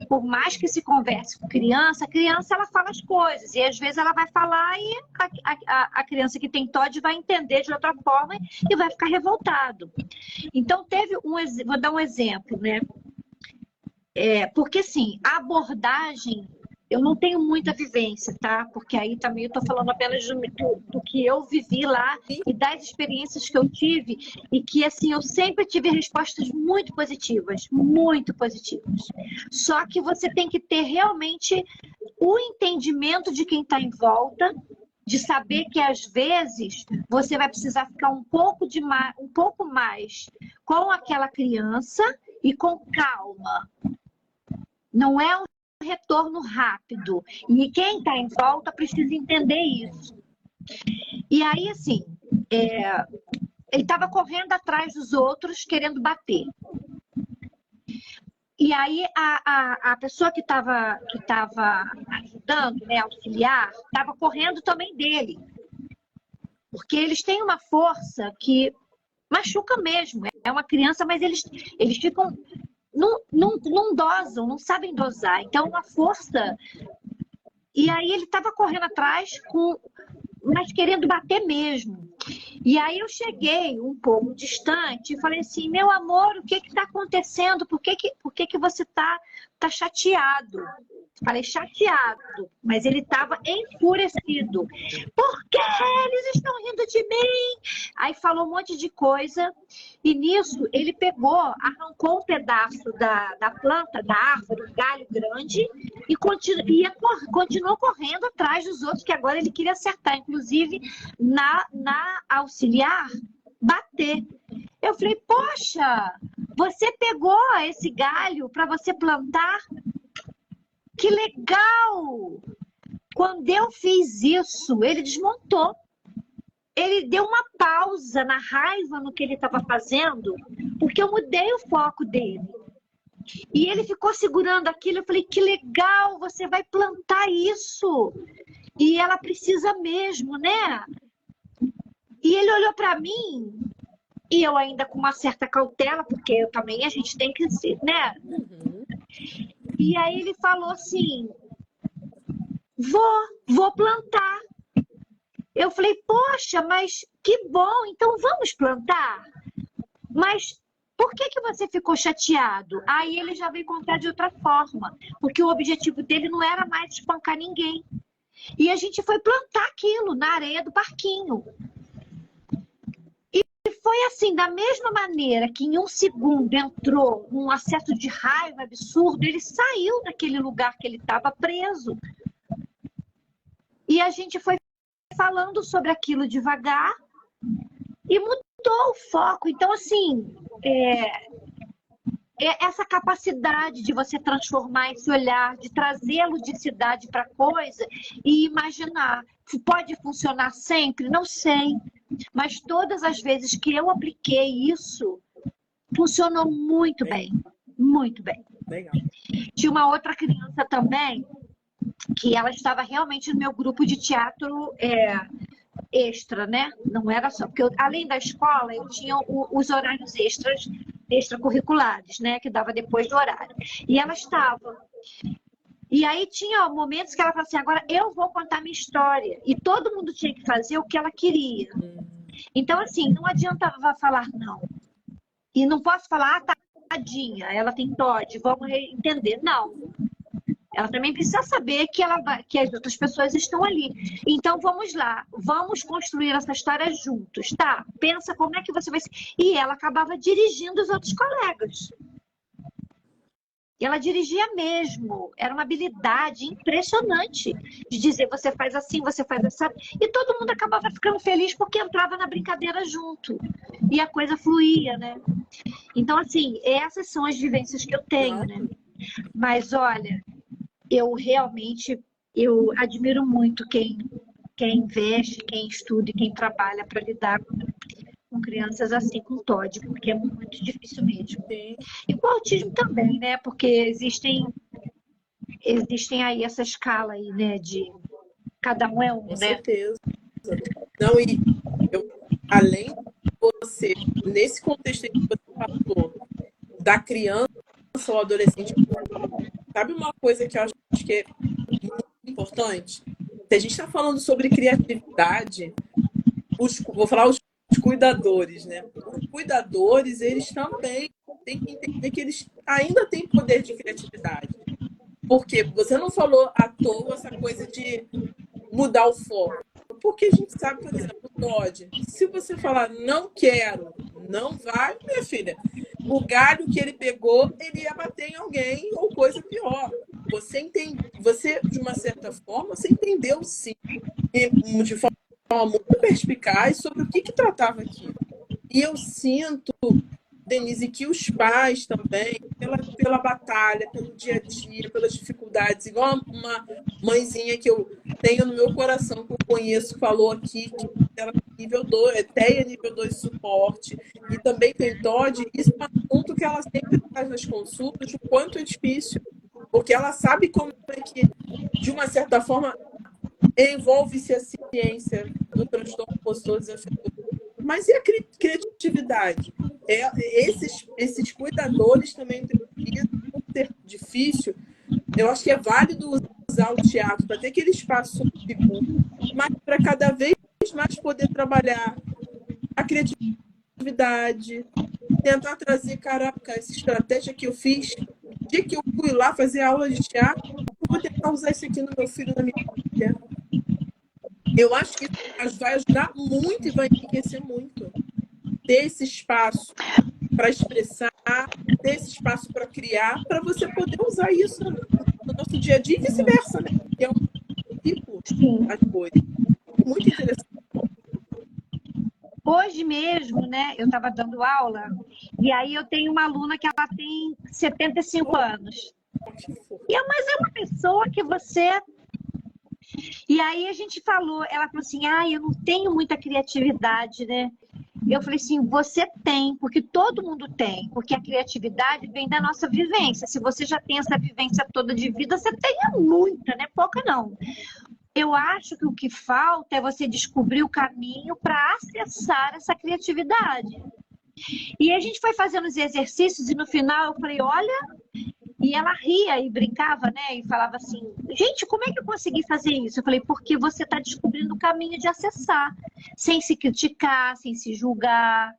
Speaker 3: Por mais que se converse com criança, a criança ela fala as coisas, e às vezes ela vai falar e a criança que tem TOD vai entender de outra forma e vai ficar revoltado. Então, vou dar um exemplo, né? Porque, assim, a abordagem, eu não tenho muita vivência, tá? Porque aí também eu tô falando apenas do que eu vivi lá e das experiências que eu tive e que, assim, eu sempre tive respostas muito positivas, muito positivas. Só que você tem que ter realmente o entendimento de quem está em volta, de saber que, às vezes, você vai precisar ficar um pouco mais com aquela criança e com calma. Não é um retorno rápido. E quem está em volta precisa entender isso. E aí, assim, ele estava correndo atrás dos outros, querendo bater. E aí, a pessoa que estava ajudando, né, auxiliar, estava correndo também dele. Porque eles têm uma força que machuca mesmo. É uma criança, mas eles ficam... Não dosam, não sabem dosar. Então, uma força... E aí ele estava correndo atrás, mas querendo bater mesmo. E aí eu cheguei um pouco distante e falei assim, meu amor, o que está acontecendo? Por que você está chateado? Falei chateado, mas ele estava enfurecido. Por que eles estão rindo de mim? Aí falou um monte de coisa e nisso ele pegou, arrancou um pedaço da planta, da árvore, um galho grande e continuou correndo atrás dos outros, que agora ele queria acertar, inclusive na auxiliar, bater. Eu falei, poxa, você pegou esse galho para você plantar? Que legal! Quando eu fiz isso, ele desmontou. Ele deu uma pausa na raiva no que ele estava fazendo, porque eu mudei o foco dele. E ele ficou segurando aquilo. Eu falei, que legal, você vai plantar isso. E ela precisa mesmo, né? E ele olhou para mim, e eu ainda com uma certa cautela, porque eu também, a gente tem que ser, né? E aí ele falou assim, vou plantar. Eu falei, poxa, mas que bom, então vamos plantar? Mas por que você ficou chateado? Aí ele já veio contar de outra forma, porque o objetivo dele não era mais espancar ninguém. E a gente foi plantar aquilo na areia do parquinho. E foi assim, da mesma maneira que em um segundo entrou um acesso de raiva absurdo, ele saiu daquele lugar que ele estava preso. E a gente foi falando sobre aquilo devagar e mudou o foco. Então, assim, essa capacidade de você transformar esse olhar, de trazer a ludicidade para a coisa e imaginar. Pode funcionar sempre? Não sei. Mas todas as vezes que eu apliquei isso, funcionou muito bem. Muito bem.
Speaker 4: Legal.
Speaker 3: Tinha uma outra criança também, que ela estava realmente no meu grupo de teatro extra, né? Não era só... Porque além da escola, eu tinha os horários extracurriculares, né? Que dava depois do horário. E ela estava... E aí tinha momentos que ela falava assim, agora eu vou contar minha história. E todo mundo tinha que fazer o que ela queria. Então, assim, não adiantava falar não. E não posso falar, tadinha, ela tem TOD, vamos entender. Não. Ela também precisa saber que as outras pessoas estão ali. Então, vamos lá. Vamos construir essa história juntos, tá? Pensa como é que você vai... E ela acabava dirigindo os outros colegas. E ela dirigia mesmo. Era uma habilidade impressionante de dizer, você faz assim, você faz assim. E todo mundo acabava ficando feliz porque entrava na brincadeira junto. E a coisa fluía, né? Então, assim, essas são as vivências que eu tenho, né? Mas, olha, eu realmente admiro muito quem investe, quem estuda e quem trabalha para lidar com crianças assim, com TOD, porque é muito difícil mesmo.
Speaker 4: Sim.
Speaker 3: E com o autismo também, né? Porque existem aí essa escala aí, né? De cada um é um,
Speaker 4: Com
Speaker 3: né?
Speaker 4: certeza. Não, e eu além de você, nesse contexto que você passou, da criança ou adolescente, sabe uma coisa que eu acho que é muito importante? Se a gente está falando sobre criatividade, vou falar os cuidadores, né? Os cuidadores, eles também têm que entender que eles ainda têm poder de criatividade. Porque você não falou à toa essa coisa de mudar o foco. Porque a gente sabe, por exemplo, Todd, se você falar não quero, não vai, minha filha, o galho que ele pegou, ele ia bater em alguém ou coisa pior. Você entende, você, de uma certa forma, você entendeu sim, de forma muito perspicaz sobre o que tratava aquilo. E eu sinto, Denise, que os pais também, pela batalha, pelo dia a dia, pelas dificuldades, igual uma mãezinha que eu tenho no meu coração, que eu conheço, falou aqui, que ela nível 2, TEA nível 2 de suporte, e também tem TOD, isso é um ponto que ela sempre faz nas consultas, o quanto é difícil, porque ela sabe como é que, de uma certa forma, envolve-se a ciência do transtorno opositor desafiador. Mas e a criatividade? Esses cuidadores também precisam ser difícil. Eu acho que é válido usar o teatro para ter aquele espaço seguro, mas para cada vez mais poder trabalhar a criatividade, tentar trazer, caraca, essa estratégia que eu fiz, o dia que eu fui lá fazer aula de teatro, eu vou tentar usar isso aqui no meu filho, na minha filha. Eu acho que isso vai ajudar muito e vai enriquecer muito. Ter esse espaço para expressar, ter esse espaço para criar, para você poder usar isso no nosso dia a dia e vice-versa, né? Que é um tipo de coisa. Muito interessante.
Speaker 3: Hoje mesmo, né, eu estava dando aula, e aí eu tenho uma aluna que ela tem 75 anos. Mas é uma pessoa que você... E aí a gente falou, ela falou assim, eu não tenho muita criatividade, né? Eu falei assim, você tem, porque todo mundo tem, porque a criatividade vem da nossa vivência. Se você já tem essa vivência toda de vida, você tem muita, né? Pouca não. Eu acho que o que falta é você descobrir o caminho para acessar essa criatividade. E a gente foi fazendo os exercícios e no final eu falei, olha... E ela ria e brincava, né? E falava assim, gente, como é que eu consegui fazer isso? Eu falei, porque você está descobrindo o caminho de acessar, sem se criticar, sem se julgar.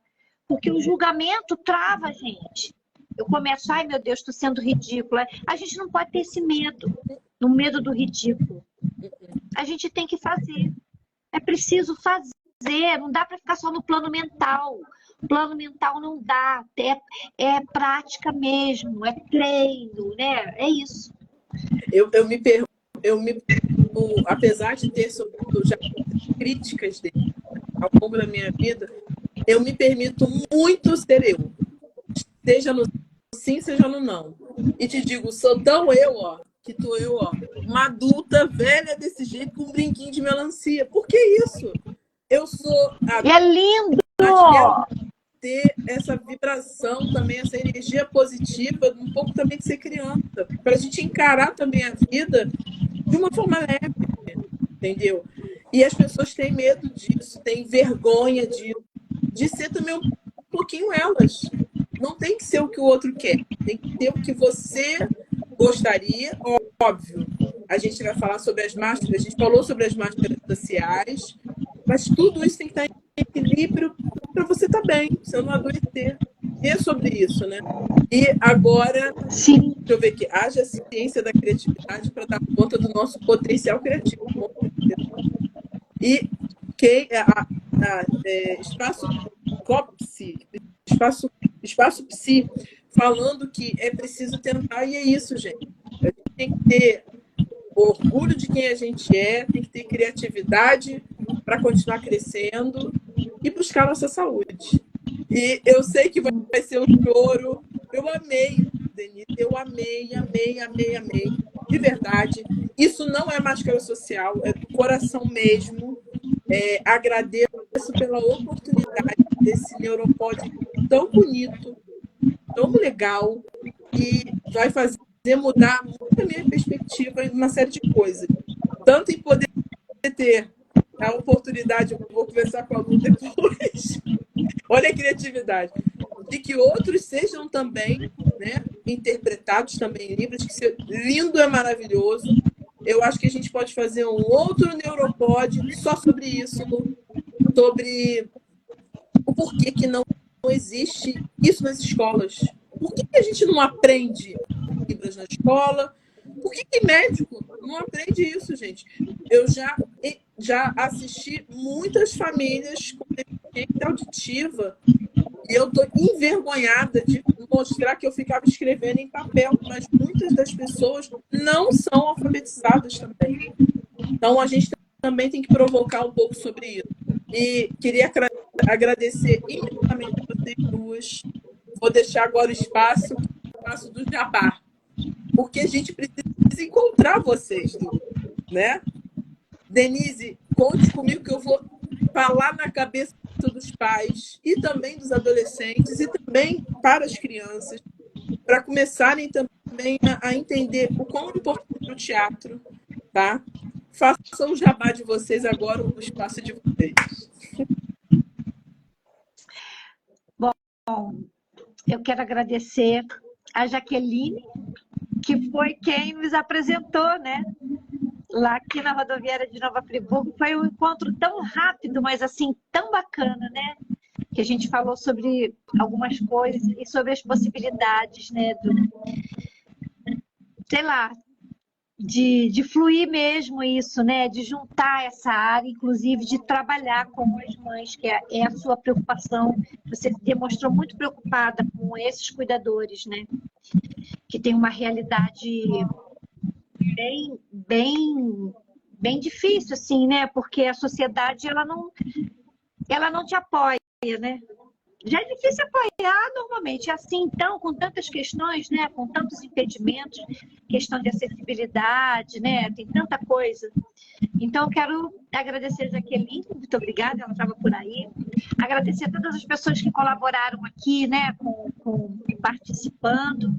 Speaker 3: Porque o julgamento trava a gente. Eu começo, ai meu Deus, estou sendo ridícula. A gente não pode ter esse medo, o medo do ridículo. A gente tem que fazer. É preciso fazer, não dá para ficar só no plano mental. Plano mental não dá, é prática mesmo, é treino, né? É isso.
Speaker 4: Eu me pergunto, apesar de ter sofrido já críticas dele ao longo da minha vida, eu me permito muito ser eu. Seja no sim, seja no não. E te digo, sou tão eu, que tô eu, uma adulta velha desse jeito com um brinquinho de melancia. Por que isso? Eu sou...
Speaker 3: É lindo!
Speaker 4: Ter essa vibração também, essa energia positiva, um pouco também de ser criança, para a gente encarar também a vida de uma forma leve, entendeu? E as pessoas têm medo disso, têm vergonha disso, de ser também um pouquinho elas. Não tem que ser o que o outro quer, tem que ter o que você gostaria, óbvio. A gente vai falar sobre as máscaras, a gente falou sobre as máscaras sociais, mas tudo isso tem que estar em equilíbrio para você estar bem, pra você não adoecer. E é sobre isso, né? E agora,
Speaker 3: sim,
Speaker 4: deixa eu ver aqui, haja ciência da criatividade para dar conta do nosso potencial criativo. E quem Espaço COPSI, Espaço Psi, falando que é preciso tentar, e é isso, gente. A gente tem que ter orgulho de quem a gente é, tem que ter criatividade para continuar crescendo e buscar nossa saúde. E eu sei que vai ser um choro. Eu amei, Denise, eu amei. De verdade. Isso não é máscara social, é do coração mesmo. Agradeço pela oportunidade desse Neuropod tão bonito, tão legal, e vai fazer mudar muito a minha perspectiva em uma série de coisas. Tanto em poder ter a oportunidade, eu vou conversar com a Lu depois. Olha a criatividade. De que outros sejam também, né, interpretados também em livros, que lindo é maravilhoso. Eu acho que a gente pode fazer um outro Neuropod só sobre isso, sobre o porquê que não existe isso nas escolas. Por que a gente não aprende Libras na escola? Por que médico não aprende isso, gente? Eu já assisti muitas famílias com deficiência auditiva e eu estou envergonhada de mostrar que eu ficava escrevendo em papel, mas muitas das pessoas não são alfabetizadas também. Então, a gente também tem que provocar um pouco sobre isso. E queria agradecer imensamente a vocês duas. Vou deixar agora o espaço do jabá, porque a gente precisa encontrar vocês, né? Denise, conte comigo que eu vou falar na cabeça dos pais e também dos adolescentes e também para as crianças, para começarem também a entender o quão importante é o teatro, tá? Façam o jabá de vocês agora, o espaço de vocês.
Speaker 3: Bom, eu quero agradecer a Jaqueline, que foi quem nos apresentou, né? Lá aqui na rodoviária de Nova Friburgo. Foi um encontro tão rápido, mas assim, tão bacana, né? Que a gente falou sobre algumas coisas e sobre as possibilidades, né? Sei lá, de fluir mesmo isso, né? De juntar essa área, inclusive de trabalhar com as mães, que é a sua preocupação. Você se demonstrou muito preocupada com esses cuidadores, né? Que tem uma realidade bem difícil, assim, né? Porque a sociedade ela não te apoia, né? Já é difícil apoiar normalmente. Assim, então, com tantas questões, né? Com tantos impedimentos, questão de acessibilidade, né? Tem tanta coisa. Então, eu quero agradecer a Jaqueline, muito obrigada, ela estava por aí. Agradecer a todas as pessoas que colaboraram aqui, né? Participando.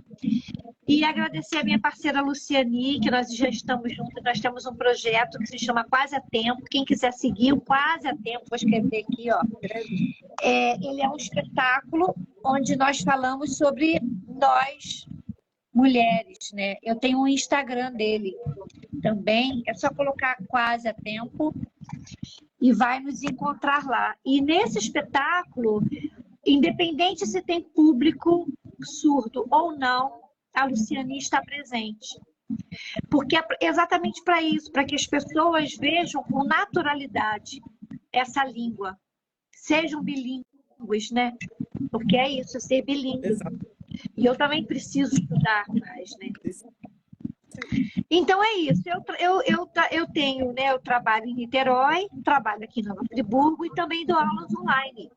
Speaker 3: E agradecer a minha parceira Luciani, que nós já estamos juntos. Nós temos um projeto que se chama Quase a Tempo. Quem quiser seguir o Quase a Tempo, vou escrever aqui, ó. Ele é um espetáculo onde nós falamos sobre nós, mulheres, né? Eu tenho um Instagram dele também. É só colocar Quase a Tempo e vai nos encontrar lá. E nesse espetáculo, independente se tem público surdo ou não, a Luciani está presente. Porque é exatamente para isso, para que as pessoas vejam com naturalidade essa língua. Sejam bilíngues, né? Porque é isso, ser bilíngue.
Speaker 4: Exato.
Speaker 3: E eu também preciso estudar mais, né? Então é isso. Eu tenho, né? Eu trabalho em Niterói, trabalho aqui em Nova Friburgo e também dou aulas online.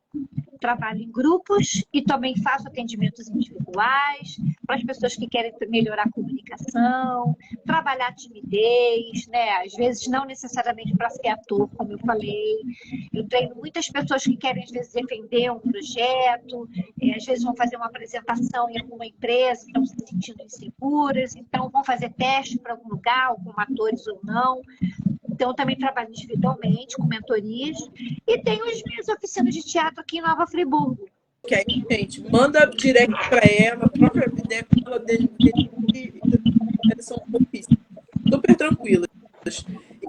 Speaker 3: Trabalho em grupos e também faço atendimentos individuais para as pessoas que querem melhorar a comunicação, trabalhar a timidez, né? Às vezes não necessariamente para ser ator, como eu falei. Eu treino muitas pessoas que querem, às vezes, defender um projeto, às vezes vão fazer uma apresentação em alguma empresa, estão se sentindo inseguras, então vão fazer teste para algum lugar, como atores ou não. Então, eu também trabalho individualmente, com mentorias, e tenho as minhas oficinas de teatro aqui em Nova Friburgo.
Speaker 4: Ok, gente, manda direct para ela, troca ideia com ela dele, elas são super tranquilas.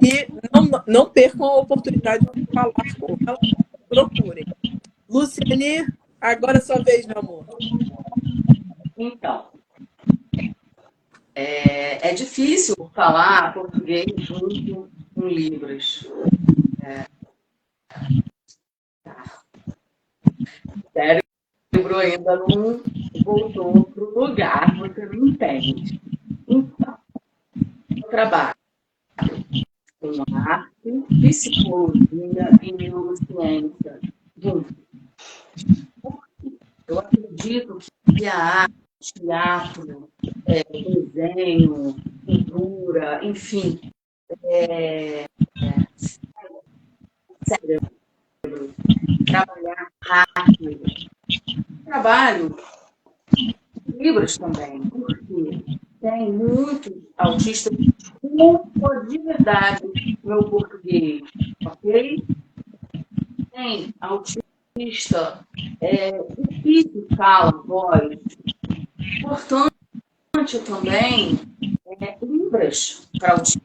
Speaker 4: E não percam a oportunidade de falar com ela, procurem. Luciani, agora é sua vez, meu amor.
Speaker 2: Então, é difícil falar português junto com Libras. O cérebro ainda não voltou para o lugar, você não entende. Então, eu trabalho com arte, psicologia e neurociência junto. Eu acredito que a arte, teatro, desenho, pintura, enfim, cérebro, trabalhar rápido. Trabalho Libras também, porque tem muitos autistas com possibilidade meu português, ok? Tem autista, difícil fala, voz. Importante também Libras para autista.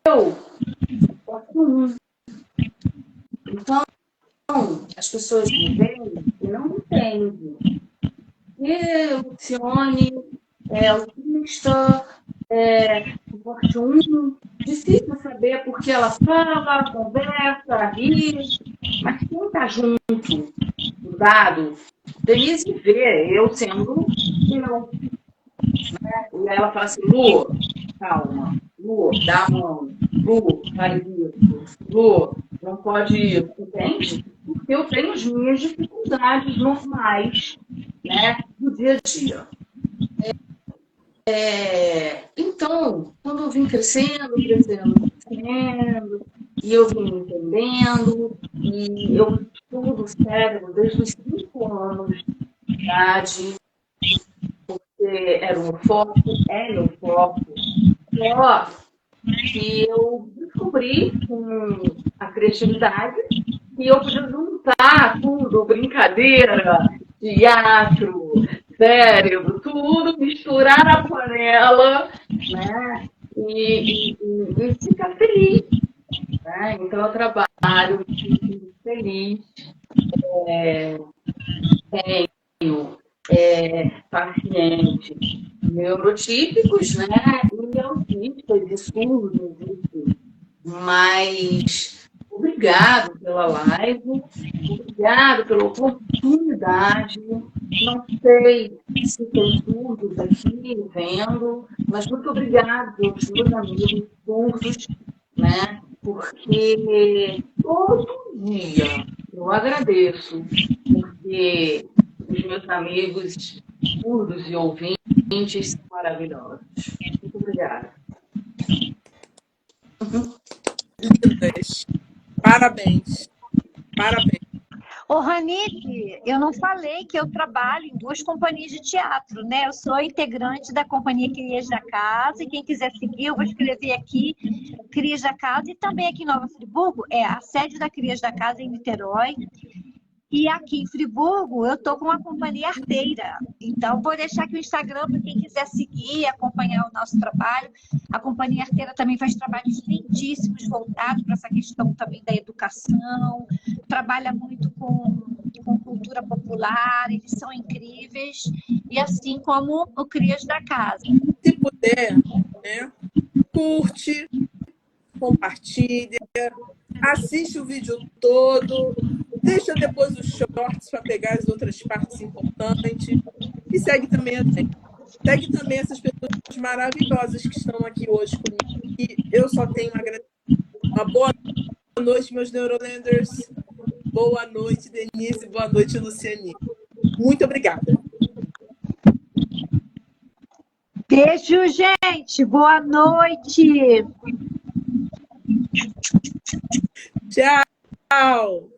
Speaker 2: Eu gosto muito. Então, as pessoas me veem e não entendem. E Luciane autista, porte 1, difícil saber porque ela fala, conversa, ri, mas quem está junto, do dado, Denise vê eu sendo eu. Né? E aí ela fala assim, Lu, calma, Lu, dá a mão, Lu, faz isso, Lu, não pode ir, entende? Porque eu tenho as minhas dificuldades normais, né, do dia a dia. Então, quando eu vim crescendo, e eu vim entendendo, e eu estudo o cérebro desde os 5 anos de idade, porque era o meu foco, é meu foco. Só que eu descobri com a criatividade que eu podia juntar tudo, brincadeira, teatro, cérebro, tudo, misturar na panela, né? E ficar feliz. Né? Então, eu trabalho, fico feliz, tenho pacientes neurotípicos, né? E autistas e surdos, enfim. Mas obrigado pela live, obrigado pela oportunidade. Não sei se tem surdos aqui vendo, mas muito obrigado pelos meus amigos surdos, né? Porque todo dia eu agradeço, porque os meus amigos surdos e ouvintes são maravilhosos. Muito obrigada.
Speaker 4: Lindas. Parabéns. Parabéns.
Speaker 3: Ô, Ranique, eu não falei que eu trabalho em 2 companhias de teatro, né? Eu sou integrante da Companhia Crias da Casa, e quem quiser seguir, eu vou escrever aqui, Crias da Casa, e também aqui em Nova Friburgo, a sede da Crias da Casa em Niterói. E aqui em Friburgo, eu estou com uma companhia arteira. Então, vou deixar aqui o Instagram para quem quiser seguir, acompanhar o nosso trabalho. A companhia arteira também faz trabalhos lindíssimos, voltados para essa questão também da educação. Trabalha muito com cultura popular, eles são incríveis. E assim como o Crias da Casa.
Speaker 4: Se puder, né, curte, compartilha, assiste o vídeo todo, deixa depois os shorts para pegar as outras partes importantes e segue também a gente. Segue também essas pessoas maravilhosas que estão aqui hoje comigo. E eu só tenho a agradecer. Uma boa noite, meus Neurolanders. Boa noite, Denise. Boa noite, Luciane. Muito obrigada.
Speaker 3: Beijo, gente. Boa noite.
Speaker 4: Tchau.